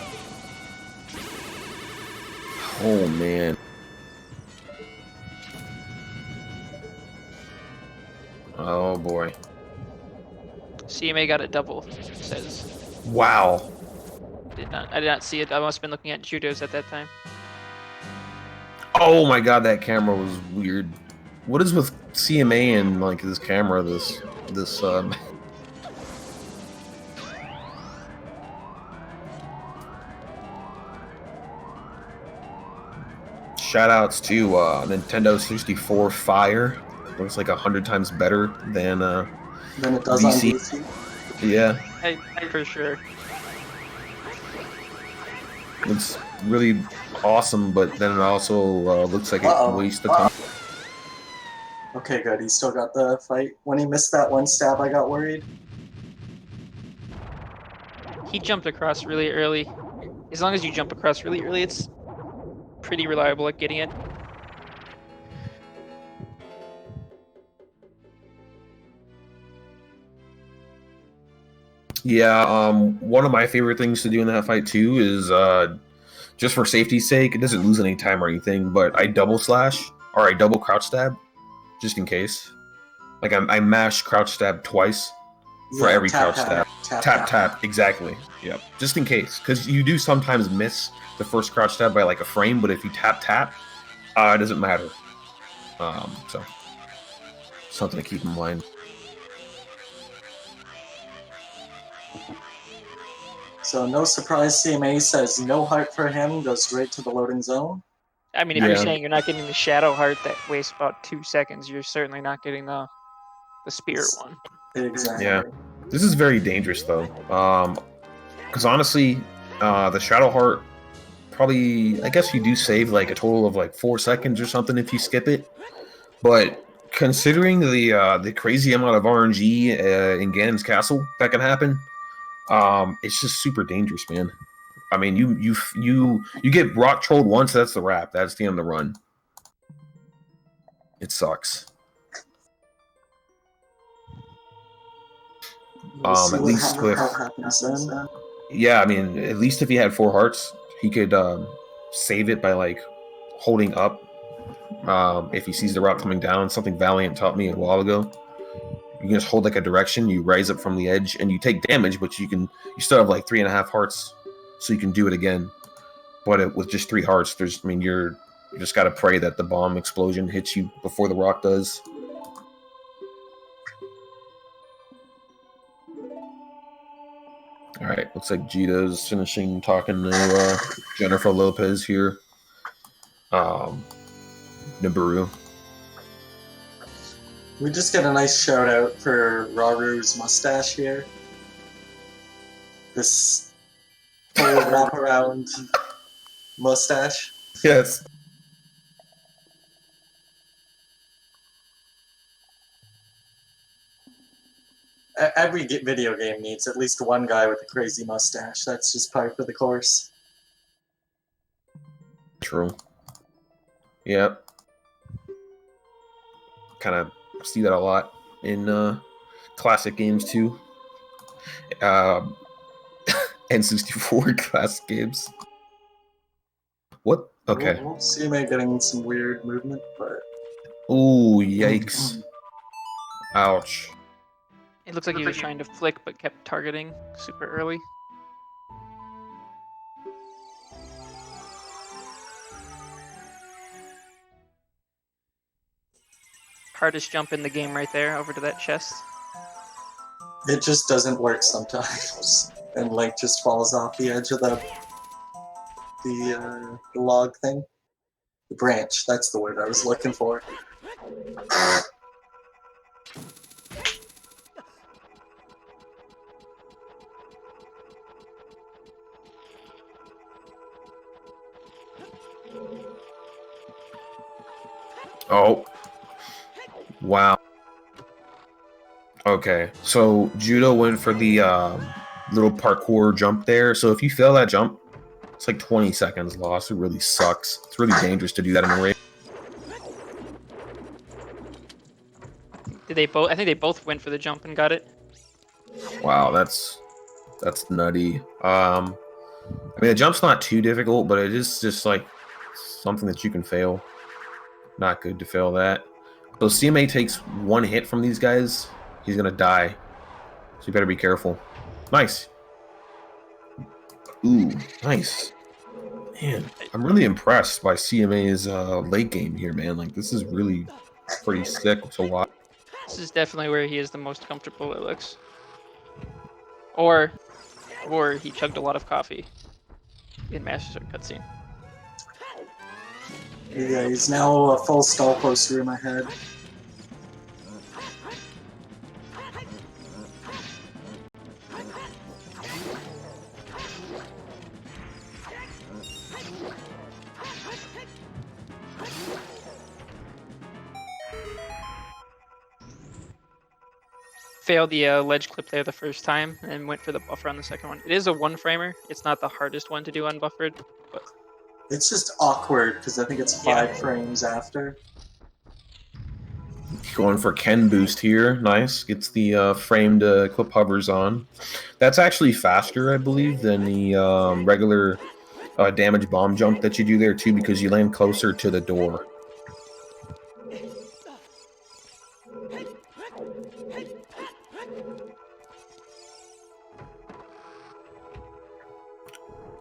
Oh man. Oh boy. CMA got a double. It says. Wow. I did not see it. I must have been looking at Judo's at that time. Oh my god, that camera was weird. What is with CMA and like this camera? This shout outs to Nintendo 64 Fire. Looks like 100 times better than It does VC. on VC. Yeah, For sure. it's really awesome, but then it also looks like Uh-oh. it wastes the time. Okay, good. He still got the fight. When he missed that one stab, I got worried. He jumped across really early. As long as you jump across really early, it's pretty reliable at getting it. Yeah, one of my favorite things to do in that fight too is just for safety's sake, it doesn't lose any time or anything, but I double slash, or I double crouch stab, just in case. Like, I mash crouch stab twice for every crouch stab. Tap, exactly. Yep, just in case. Because you do sometimes miss the first crouch stab by like a frame, but if you tap, it doesn't matter. So, something to keep in mind. So no surprise, CMA says no heart for him, goes straight to the loading zone. I mean, if you're saying you're not getting the Shadow Heart that wastes about 2 seconds, you're certainly not getting the Spirit one. Exactly. Yeah, this is very dangerous though. Because honestly, the Shadow Heart probably, I guess you do save like a total of like 4 seconds or something if you skip it. But considering the crazy amount of RNG in Ganon's castle that can happen, it's just super dangerous, man. I mean, you get rock trolled once, that's the wrap. That's the end of the run. It sucks. At least with yeah, I mean, at least if he had 4 hearts, he could save it by like holding up. If he sees the rock coming down, something Valiant taught me a while ago. You can just hold like a direction, you rise up from the edge, and you take damage, but you still have like 3.5 hearts, so you can do it again. But with just 3 hearts, you just gotta pray that the bomb explosion hits you before the rock does. All right, looks like Gita's finishing talking to Jennifer Lopez here. Nibiru. We just get a nice shout out for Raru's mustache here. This whole wraparound mustache. Yes. Every video game needs at least one guy with a crazy mustache. That's just par for the course. True. Yep. Kind of see that a lot in classic games too. N64 classic games. What? Okay. We'll see me getting some weird movement, but... Ooh, yikes. Ouch. It looks like he was trying to flick, but kept targeting super early. Hardest jump in the game right there, over to that chest. It just doesn't work sometimes. And Link just falls off the edge of the log thing. The branch, that's the word I was looking for. Oh. Wow. Okay, so Judo went for the little parkour jump there. So if you fail that jump, it's like 20 seconds lost. It really sucks. It's really dangerous to do that in a race. Did they both? I think they both went for the jump and got it. Wow, that's nutty. I mean, the jump's not too difficult, but it is just like something that you can fail. Not good to fail that. So CMA takes 1 hit from these guys, he's gonna die. So you better be careful. Nice. Ooh, nice. Man, I'm really impressed by CMA's late game here, man. Like, this is really pretty sick to watch. This is definitely where he is the most comfortable, it looks. Or he chugged a lot of coffee in Master Sword cutscene. Yeah, he's now a full stall poster in my head. Failed the ledge clip there the first time and went for the buffer on the second one. It is a 1-framer. It's not the hardest one to do unbuffered, but It's just awkward because I think it's 5 frames after. Going for Ken boost here. Nice. Gets the framed clip hovers on. That's actually faster, I believe, than the regular damage bomb jump that you do there too, because you land closer to the door.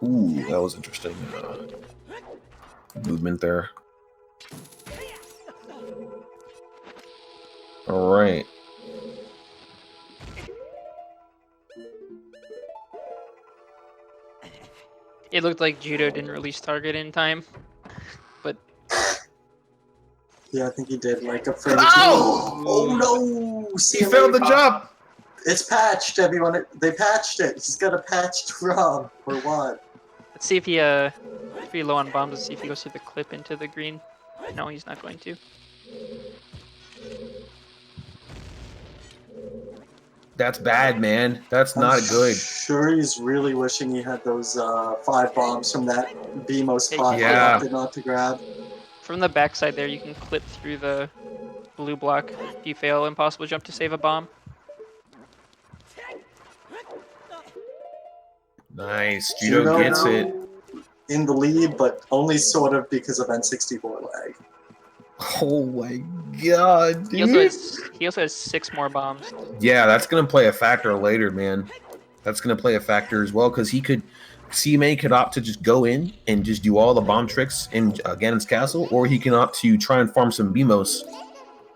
Ooh, that was interesting. Movement there. All right. It looked like Judo didn't release target in time, but Yeah, I think he did like a frame. Oh! Oh no! He failed the jump! It's patched, everyone. They patched it. He's got a patched ROM or what? let's see if he low on bombs. Let's see if he goes through the clip into the green. No, he's not going to. That's bad, man. That's not good. Sure, he's really wishing he had those 5 bombs from that BMO spot Yeah. he opted not to grab. From the backside there, you can clip through the blue block if you fail impossible jump to save a bomb. Nice. Judo gets it. In the lead, but only sort of because of N64 lag. Oh my god, dude. He also has 6 more bombs. Yeah, that's going to play a factor later, man. That's going to play a factor as well, because CMA could opt to just go in and just do all the bomb tricks in Ganon's castle, or he can opt to try and farm some BMOs.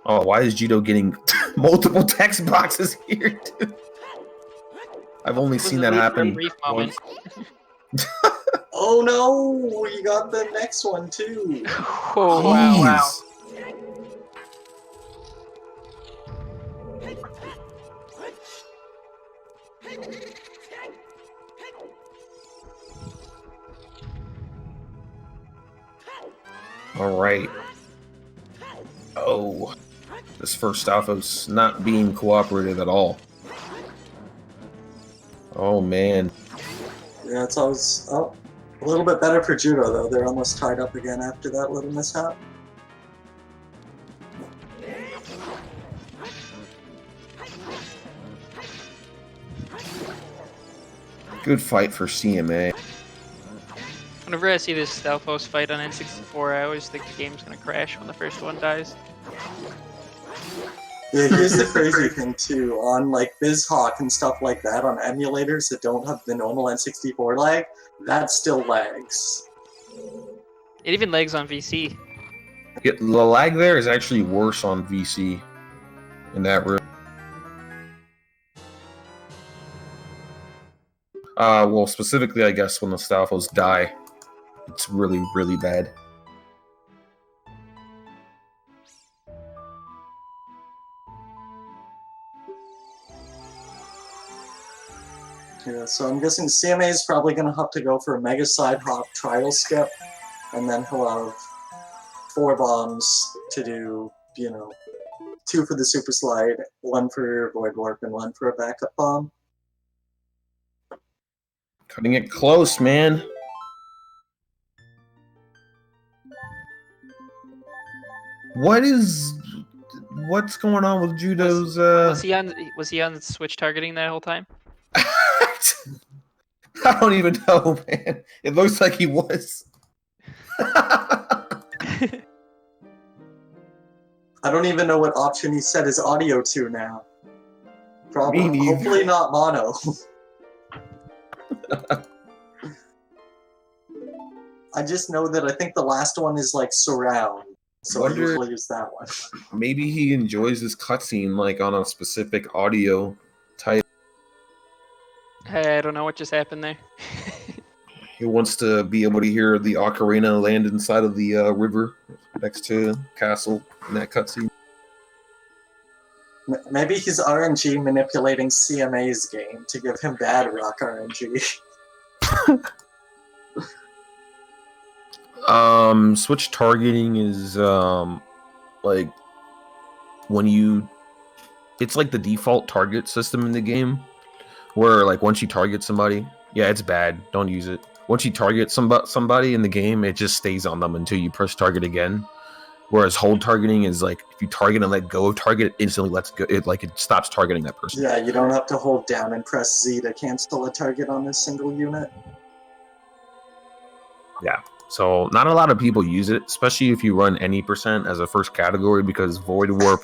Oh, why is Judo getting multiple text boxes here, dude? I've only seen that happen once. Oh no! You got the next one too. Oh wow. All right. Oh, this first Stalfos not being cooperative at all. Oh man. Yeah, it's always a little bit better for Judo though. They're almost tied up again after that little mishap. Good fight for CMA. Whenever I see this Stalfos fight on N64, I always think the game's gonna crash when the first one dies. Yeah, here's the crazy thing too. On like BizHawk and stuff like that, on emulators that don't have the normal N64 lag, that still lags. It even lags on VC. The lag there is actually worse on VC in that room. Well, specifically, I guess when the Stalfos die, it's really, really bad. Yeah, so I'm guessing CMA is probably going to have to go for a Mega Side Hop trial skip, and then he'll have 4 bombs to do, 2 for the Super Slide, 1 for Void Warp, and 1 for a backup bomb. Cutting it close, man. What's going on with Judo's? Was he on switch targeting that whole time? I don't even know, man. It looks like he was. I don't even know what option he set his audio to now. Probably, hopefully not mono. I just know that I think the last one is like surround, so I usually use that one. Maybe he enjoys this cutscene like on a specific audio type. I don't know what just happened there. He wants to be able to hear the ocarina land inside of the river next to castle in that cutscene. Maybe he's RNG manipulating CMA's game to give him bad rock RNG. Switch targeting is like when it's like the default target system in the game, where like once you target somebody, yeah, it's bad. Don't use it. Once you target somebody in the game, it just stays on them until you press target again. Whereas hold targeting is like if you target and let go of target, it instantly lets go. It stops targeting that person. Yeah, you don't have to hold down and press Z to cancel a target on a single unit. Yeah. So not a lot of people use it, especially if you run any percent as a first category, because Void Warp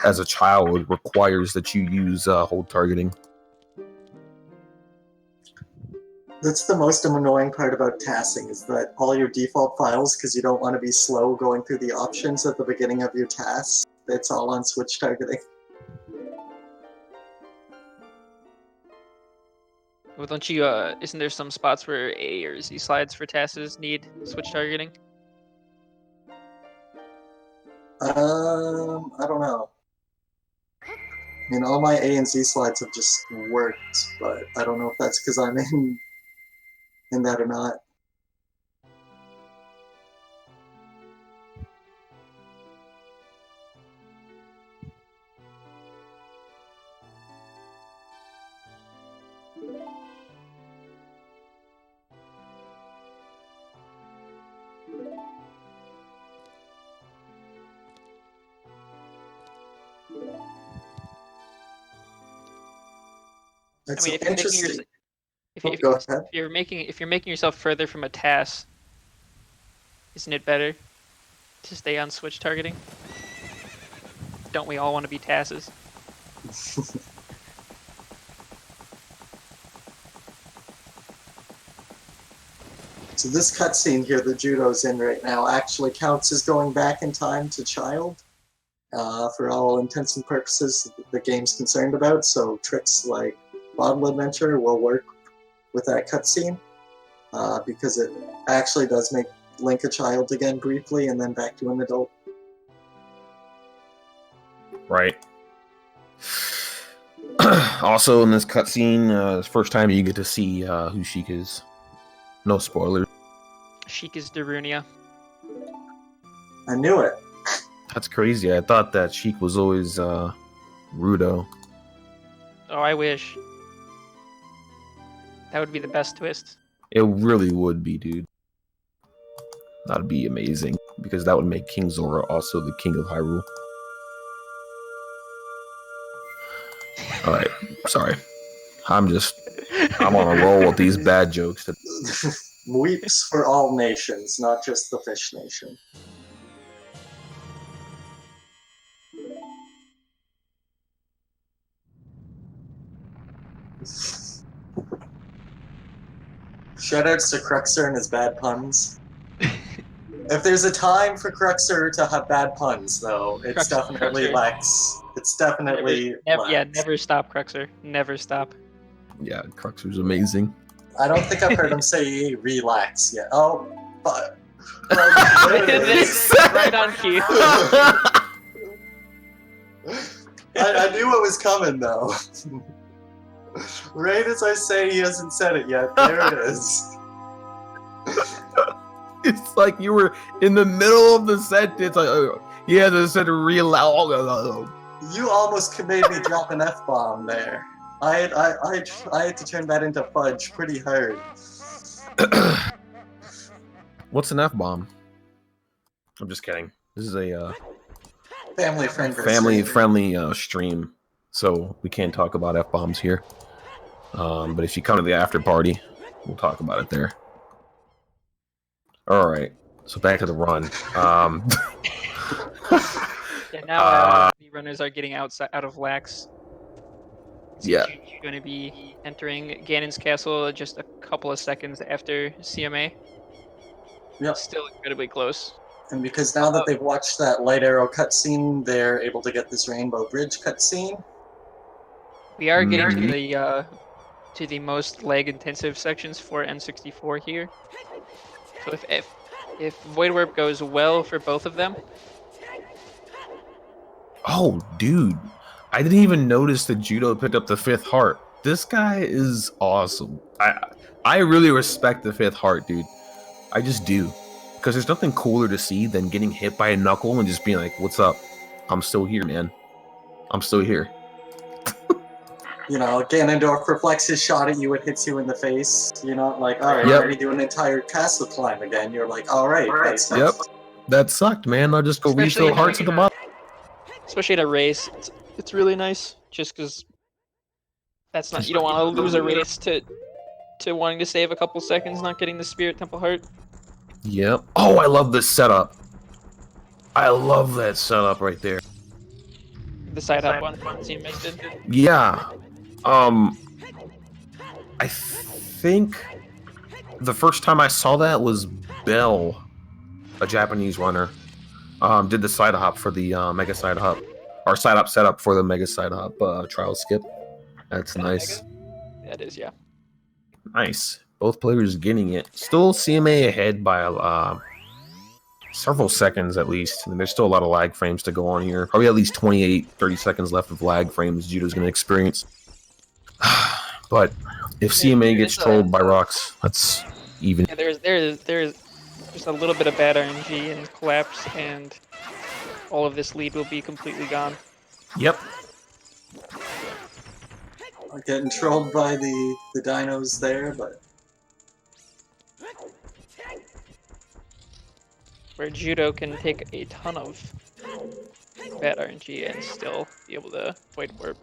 as a child requires that you use hold targeting. That's the most annoying part about tassing, is that all your default files, because you don't want to be slow going through the options at the beginning of your task, it's all on switch targeting. Well, don't you? Isn't there some spots where A or Z slides for tasks need switch targeting? I don't know. I mean, all my A and Z slides have just worked, but I don't know if that's because I'm in that or not. I It's mean, if you're making interesting. if Go ahead. if you're making yourself further from a task, isn't it better to stay on switch targeting? Don't we all want to be tasses? So this cutscene here that Judo's in right now actually counts as going back in time to child, for all intents and purposes that the game's concerned about. So tricks like Bottle Adventure will work with that cutscene, because it actually does make Link a child again briefly and then back to an adult. Right. Also, in this cutscene, it's the first time you get to see who Sheik is. No spoilers. Sheik is Darunia. I knew it. That's crazy. I thought that Sheik was always Rudo. Oh, I wish. That would be the best twist. It really would be, dude. That'd be amazing, because that would make King Zora also the king of Hyrule. Alright, sorry. I'm on a roll with these bad jokes. Weeps for all nations, not just the Fish Nation. Shoutouts to Cruxer and his bad puns. If there's a time for Cruxer to have bad puns, though, it's definitely Cruxer. Lex. It's definitely Lex. Yeah, never stop, Cruxer. Never stop. Yeah, Cruxer's amazing. I don't think I've heard him say relax yet. Oh, but... Right on cue. I knew it was coming, though. Right as I say he hasn't said it yet, there it is. It's like you were in the middle of the sentence. Like, he hasn't said real loud. You almost made me drop an F-bomb there. I had to turn that into fudge pretty hard. What's an F-bomb? I'm just kidding. This is a family-friendly stream, so we can't talk about F-bombs here. But if you come to the after party, we'll talk about it there. All right, so back to the run. Yeah, now the runners are getting out of lax. Yeah. You're going to be entering Ganon's castle just a couple of seconds after CMA. Yep. Still incredibly close. And because now that they've watched that light arrow cutscene, they're able to get this Rainbow Bridge cutscene. We are getting to the most lag-intensive sections for N64 here. So if Void Warp goes well for both of them. Oh, dude. I didn't even notice that Judo picked up the 5th heart. This guy is awesome. I really respect the 5th heart, dude. I just do. Because there's nothing cooler to see than getting hit by a knuckle and just being like, what's up? I'm still here, man. I'm still here. You know, Ganondorf reflects his shot at you, it hits you in the face. You're not like, alright, ready to do an entire castle climb again. You're like, alright, that's yep. That sucked, man. I'll just go refill hearts at the bottom. Especially in a race, it's really nice. Just because that's not, you don't want to lose a race to wanting to save a couple seconds, not getting the Spirit Temple heart. Yep. Oh, I love this setup. I love that setup right there. The side up one CMS did. Yeah. Um, I think the first time I saw that was Bell, a Japanese runner. Did the side hop for the mega side hop, or side hop setup for the mega side hop trial skip. That's nice. That is, yeah. Nice. Both players getting it. Still CMA ahead by several seconds at least. I mean, there's still a lot of lag frames to go on here. Probably at least 28, 30 seconds left of lag frames Judo's going to experience. But if CMA gets trolled by rocks, that's even. Yeah, there's just a little bit of bad RNG and collapse, and all of this lead will be completely gone. Yep. Getting trolled by the dinos there, but Where Judo can take a ton of bad RNG and still be able to avoid warp.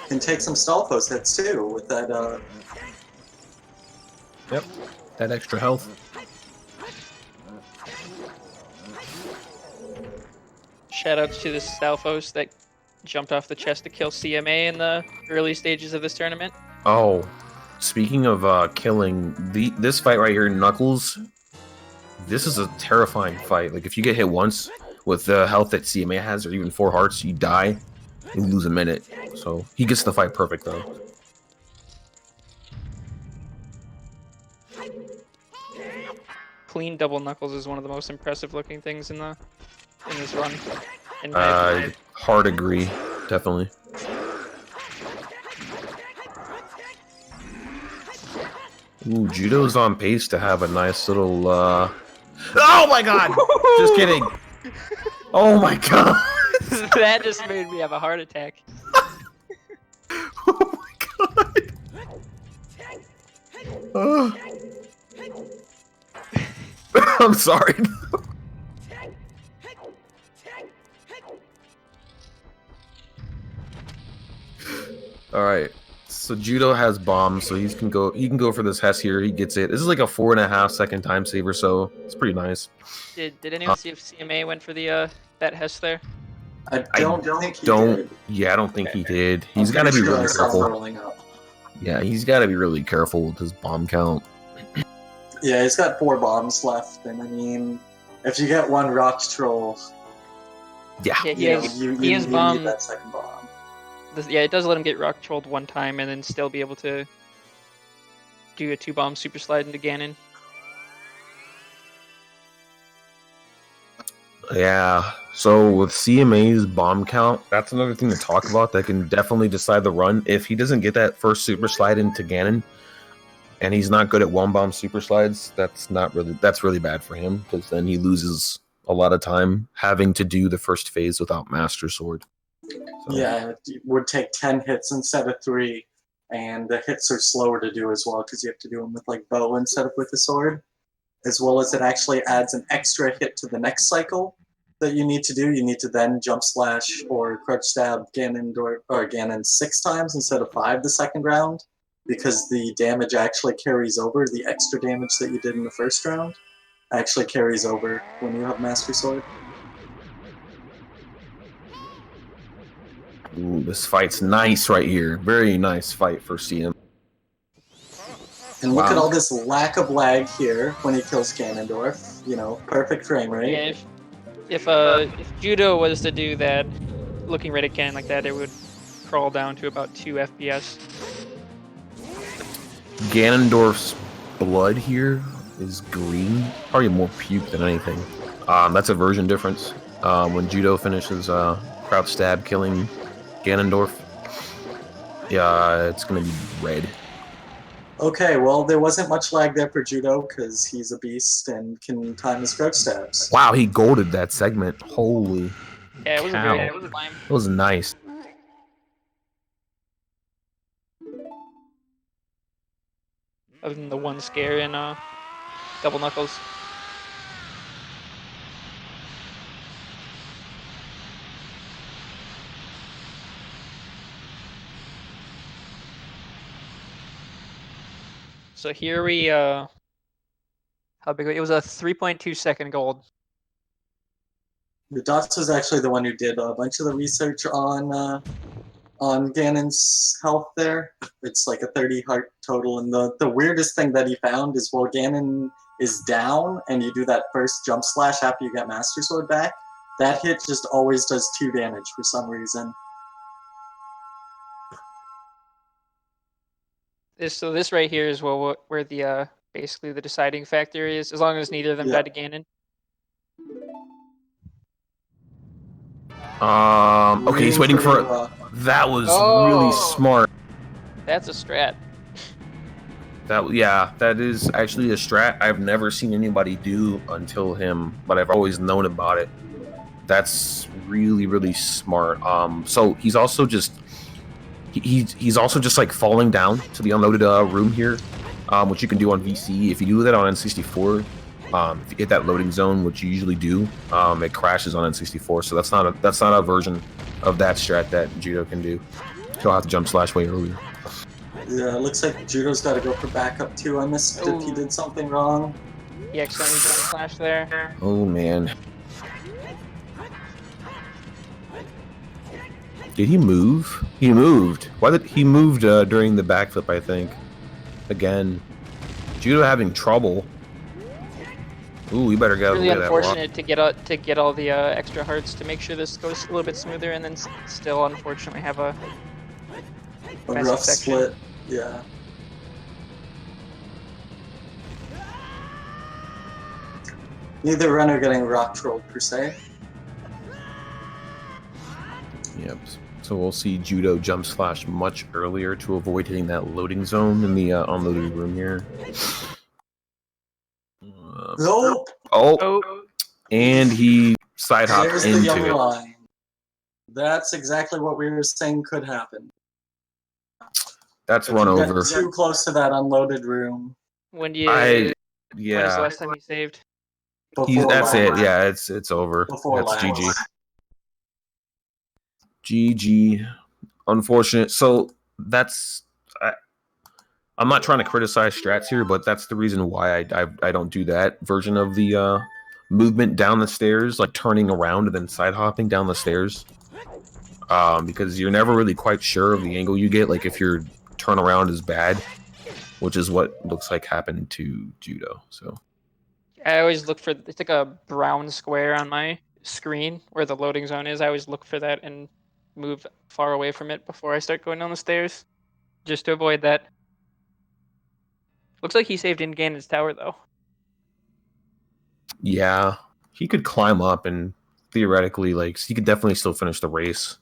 can take some Stalfos hits too with that. Yep. That extra health. Shoutouts to the Stalfos that jumped off the chest to kill CMA in the early stages of this tournament. Oh, speaking of killing, this fight right here, Knuckles, this is a terrifying fight. Like, if you get hit once with the health that CMA has, or even 4 hearts, you die, you lose a minute. So, he gets the fight perfect, though. Clean double knuckles is one of the most impressive looking things in this run. In my opinion. Hard agree, definitely. Ooh, Judo's on pace to have a nice little, Oh my god! Just kidding! Oh my god! That just made me have a heart attack. Oh my god! I'm sorry. Alright. So Judo has bombs, so he can go for this Hess here. He gets it. This is like a 4.5 second time saver, so it's pretty nice. Did anyone see if CMA went for the that Hess there? I don't think he Don't. did. Yeah, I don't think he did. I'm He's got to be pretty sure really I saw him careful. rolling up. Yeah, he's got to be really careful with his bomb count. Yeah, he's got 4 bombs left, and I mean, if you get one rock troll, Yeah. Yeah, he has you bomb. need that second bomb. Yeah, it does let him get rock trolled one time and then still be able to do a 2-bomb super slide into Ganon. Yeah. So with CMA's bomb count, that's another thing to talk about that can definitely decide the run. If he doesn't get that first super slide into Ganon, and he's not good at one bomb super slides, that's really bad for him, because then he loses a lot of time having to do the first phase without Master Sword. So. Yeah, it would take 10 hits instead of 3, and the hits are slower to do as well because you have to do them with like bow instead of with the sword, as well as it actually adds an extra hit to the next cycle that you need to do. You need to then jump slash or crouch stab Ganon 6 times instead of 5 the second round, because the damage actually carries over. The extra damage that you did in the first round actually carries over when you have Master Sword. Ooh, this fight's nice right here. Very nice fight for CM. And look Wow. at all this lack of lag here when he kills Ganondorf. You know, perfect frame rate. Yeah, if Judo was to do that, looking right at Ganon like that, it would crawl down to about 2 FPS. Ganondorf's blood here is green. Probably more puke than anything. That's a version difference. When Judo finishes crouch stab killing Ganondorf, yeah, it's gonna be red. Okay, well, there wasn't much lag there for Judo because he's a beast and can time his crouch stabs. Wow, he golded that segment. Holy Yeah, it was cow. a very good climb. It was nice. Other than the one scare in Double Knuckles. So here we how big? It was a 3.2 second gold. The Dots was actually the one who did a bunch of the research on Ganon's health there. It's like a 30 heart total, and the weirdest thing that he found is while Ganon is down and you do that first jump slash after you get Master Sword back, that hit just always does 2 damage for some reason. So this right here is where the basically the deciding factor is. As long as neither of them died to Ganon. Okay, he's waiting for that was really smart. That's a strat. That is actually a strat I've never seen anybody do until him, but I've always known about it. That's really, really smart. So he's also just he's also just like falling down to the unloaded room here, which you can do on VC. If you do that on N64, if you hit that loading zone, which you usually do, it crashes on N64. So that's not a version of that strat that Judo can do. He'll have to jump slash way earlier. Yeah, it looks like Judo's got to go for backup too. I missed if he did something wrong. He accidentally jump slash there. Oh man. Did he move? He moved. Why did he moved during the backflip? I think. Again, Judo having trouble. Ooh, we better get really out of that walk. unfortunate to get all the extra hearts to make sure this goes a little bit smoother, and then still unfortunately have a rough split. Yeah. Neither runner getting rock trolled per se. Yep. So we'll see Judo jump slash much earlier to avoid hitting that loading zone in the unloaded room here. Nope. Oh. And he side hopped There's into the yellow it. line. That's exactly what we were saying could happen. That's If run you get over. too close to that unloaded room. When do you? When was the Yeah. last time you saved? That's it. Yeah, it's over. Before That's last. GG. Unfortunate. So that's I'm not trying to criticize strats here, but that's the reason why I don't do that version of the movement down the stairs, like turning around and then side hopping down the stairs. Because you're never really quite sure of the angle you get, like if your turnaround is bad, which is what looks like happened to Judo. So I always look for it's like a brown square on my screen where the loading zone is. I always look for that and move far away from it before I start going down the stairs, just to avoid that. Looks like he saved in Ganon's tower though. yeah, he could climb up and theoretically, like, he could definitely still finish the race.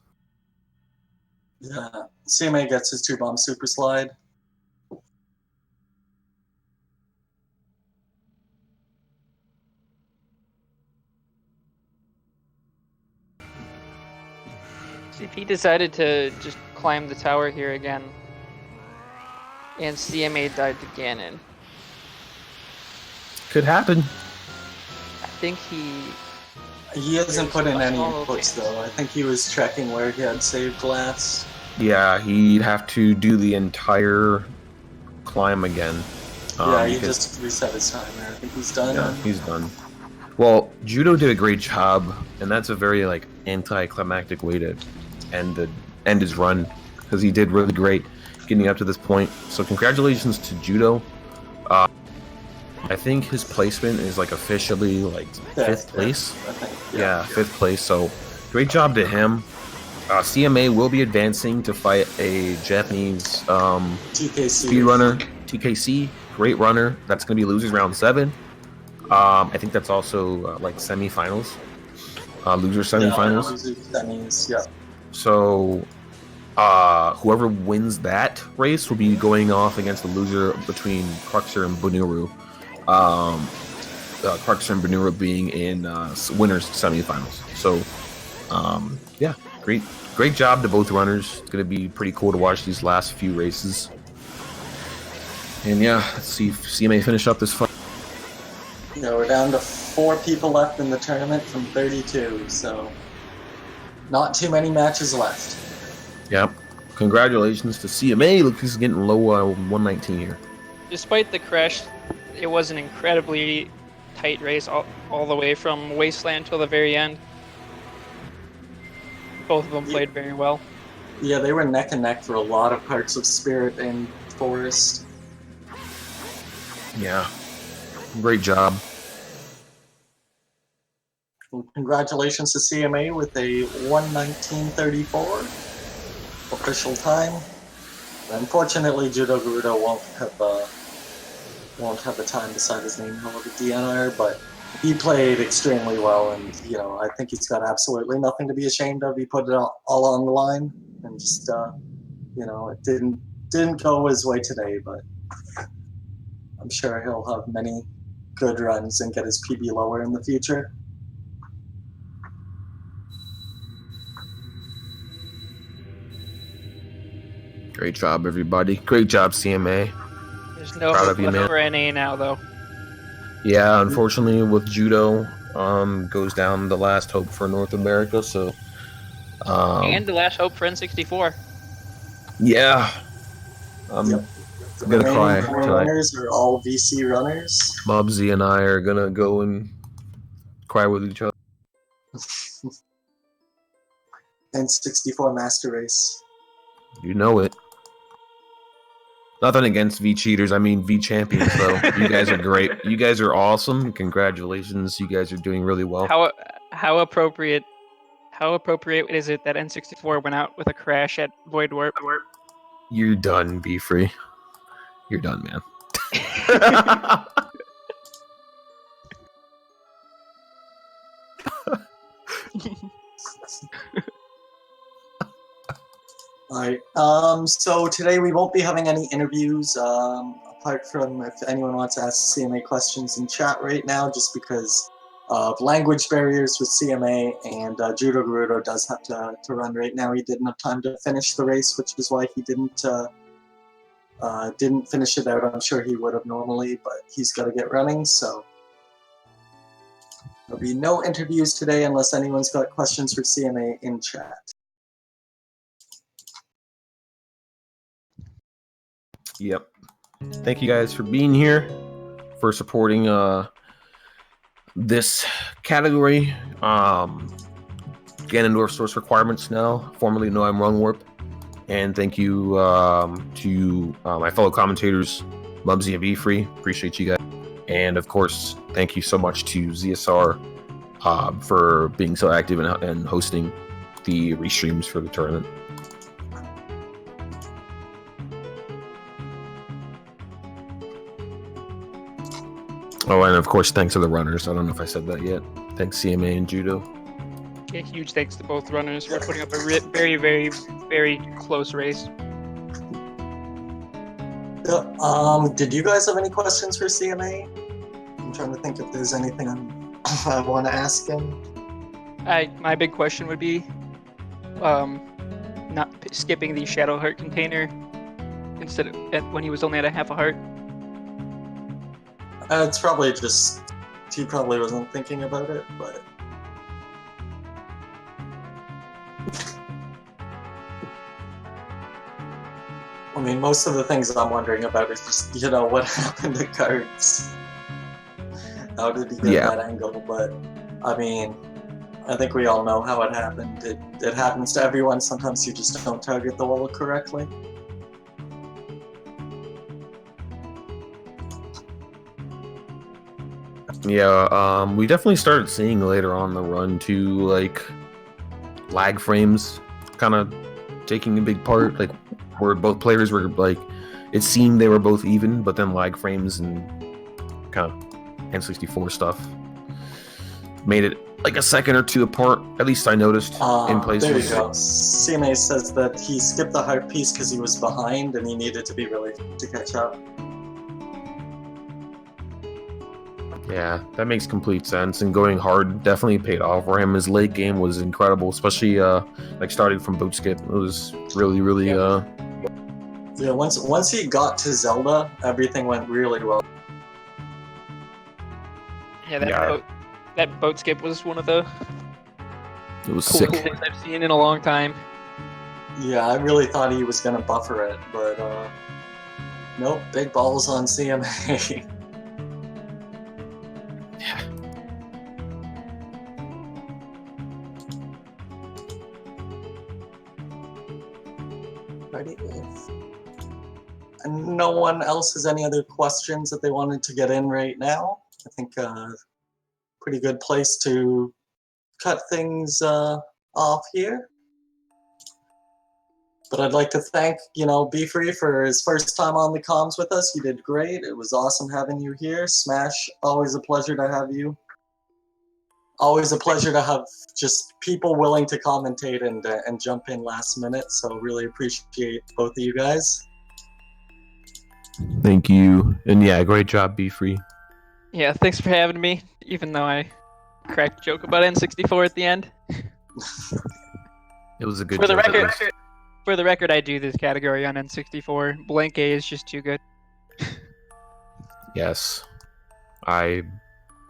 Yeah. CMA gets his 2-bomb super slide. See, if he decided to just climb the tower here again, and CMA died to Ganon, Could happen. I think He hasn't put in any small inputs though. I think he was checking where he had saved last. Yeah, he'd have to do the entire climb again. Yeah, he just reset his timer. I think he's done. Yeah, he's done. Well, Judo did a great job, and that's a very like anticlimactic way to end his run, because he did really great getting up to this point. So congratulations to Judo. I think his placement is like officially like fifth place. I think, Yeah, fifth place. So great job to him. CMA will be advancing to fight a Japanese TKC. speedrunner, TKC. Great runner. That's going to be losers round 7. I think that's also like semifinals, loser semifinals. Loser semis, yeah. So whoever wins that race will be going off against the loser between Cruxer and Bunuru. Cruxer and Bunuru being in winners semifinals. So yeah, great job to both runners. It's going to be pretty cool to watch these last few races. And yeah, let's see if CMA finish up this fight. Yeah, we're down to 4 people left in the tournament from 32, so not too many matches left. Yep. Congratulations to CMA. Look, he's getting low 119 here. despite the crash, it was an incredibly tight race all the way from Wasteland till the very end. Both of them played very well. Yeah, they were neck and neck for a lot of parts of Spirit and Forest. Yeah. Great job. And congratulations to CMA with a 1:19:34 official time. Unfortunately, judogerudo won't have a time beside his name, however, DNR, but he played extremely well, and I think he's got absolutely nothing to be ashamed of. He put it all on the line, and just it didn't go his way today, but I'm sure he'll have many good runs and get his PB lower in the future. Great job, everybody. Great job, CMA. There's no Proud hope of you, left man. for NA now, though. Yeah, unfortunately, with judo, goes down the last hope for North America. So, And the last hope for N64. yeah, I'm Yep. The gonna cry remaining four tonight. runners are all VC runners. Mubsy and I are gonna go and cry with each other. N64 Master Race. You know it. Nothing against V cheaters. I mean V champions, though. You guys are great. You guys are awesome. Congratulations. You guys are doing really well. How appropriate is it that N64 went out with a crash at Void Warp? You're done, Be Free. You're done, man. Alright, so today we won't be having any interviews, apart from if anyone wants to ask CMA questions in chat right now, just because of language barriers with CMA, and judogerudo does have to run right now. He didn't have time to finish the race, which is why he didn't finish it out. I'm sure he would have normally, but he's got to get running, so there'll be no interviews today unless anyone's got questions for CMA in chat. Yep. Thank you guys for being here, for supporting this category. Ganondorf source requirements now, formerly No I'm Wrong Warp. And thank you to my fellow commentators, Mubsy and Be Free. Appreciate you guys. And of course, thank you so much to ZSR for being so active and hosting the restreams for the tournament. Oh, and of course, thanks to the runners. I don't know if I said that yet. Thanks, CMA and Judo. Yeah, huge thanks to both runners for putting up a very, very, very close race. Did you guys have any questions for CMA? I'm trying to think if there's anything I want to ask him. My big question would be, not skipping the Shadow Heart container instead of when he was only at a half a heart. It's probably just he probably wasn't thinking about it, but I mean, most of the things I'm wondering about is just what happened to cards. How did he get that angle? But I mean, I think we all know how it happened. It happens to everyone. Sometimes you just don't target the wall correctly. Yeah, we definitely started seeing later on the run too, like lag frames kind of taking a big part, like where both players were like, it seemed they were both even, but then lag frames and kind of N64 stuff made it like a second or two apart. At least I noticed in places. There you go. CMA says that he skipped the heart piece because he was behind and he needed to be really to catch up. Yeah, that makes complete sense. And going hard definitely paid off for him. His late game was incredible, especially like starting from boot skip. It was really, really. Yeah, once he got to Zelda, everything went really well. Yeah, that boat skip was one of the it was coolest sick things I've seen in a long time. Yeah, I really thought he was gonna buffer it, but Nope, big balls on CMA. Ready? And no one else has any other questions that they wanted to get in right now. I think pretty good place to cut things off here. But I'd like to thank, Be Free for his first time on the comms with us. You did great. It was awesome having you here. Smash, always a pleasure to have you. Always a pleasure to have just people willing to commentate and jump in last minute. So really appreciate both of you guys. Thank you. And yeah, great job, Be Free. Yeah, thanks for having me, even though I cracked a joke about N64 at the end. It was a good For the joke. record, for the record, I do this category on N64. Blank A is just too good. Yes. I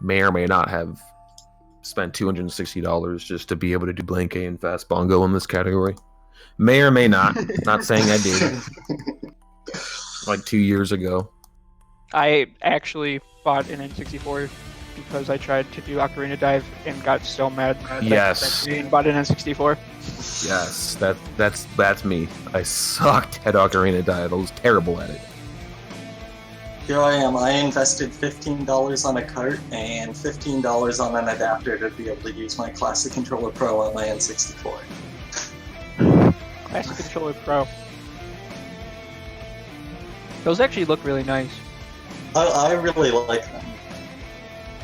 may or may not have spent $260 just to be able to do Blank A and Fast Bongo in this category. May or may not. Not saying I did. Like 2 years ago. I actually bought an N64 because I tried to do Ocarina Dive and got so mad. Yes. And bought an N64. Yes, that's me. I sucked at Ocarina Dive. I was terrible at it. Here I am. I invested $15 on a cart and $15 on an adapter to be able to use my Classic Controller Pro on my N64. Classic Controller Pro. Those actually look really nice. I really like them.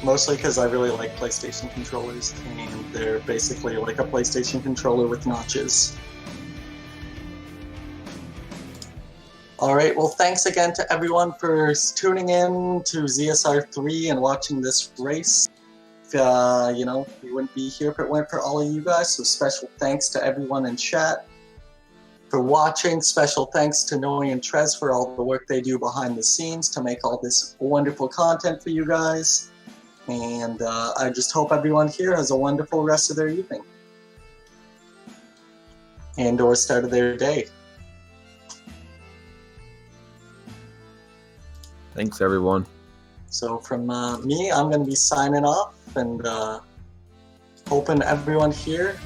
Mostly because I really like PlayStation controllers, and they're basically like a PlayStation controller with notches. Alright, well thanks again to everyone for tuning in to ZSR 3 and watching this race. We wouldn't be here if it weren't for all of you guys, so special thanks to everyone in chat for watching. Special thanks to Noe and Trez for all the work they do behind the scenes to make all this wonderful content for you guys. And I just hope everyone here has a wonderful rest of their evening. And or start of their day. Thanks, everyone. So from me, I'm going to be signing off and hoping everyone here,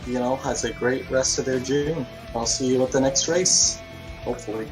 has a great rest of their June. I'll see you at the next race, hopefully.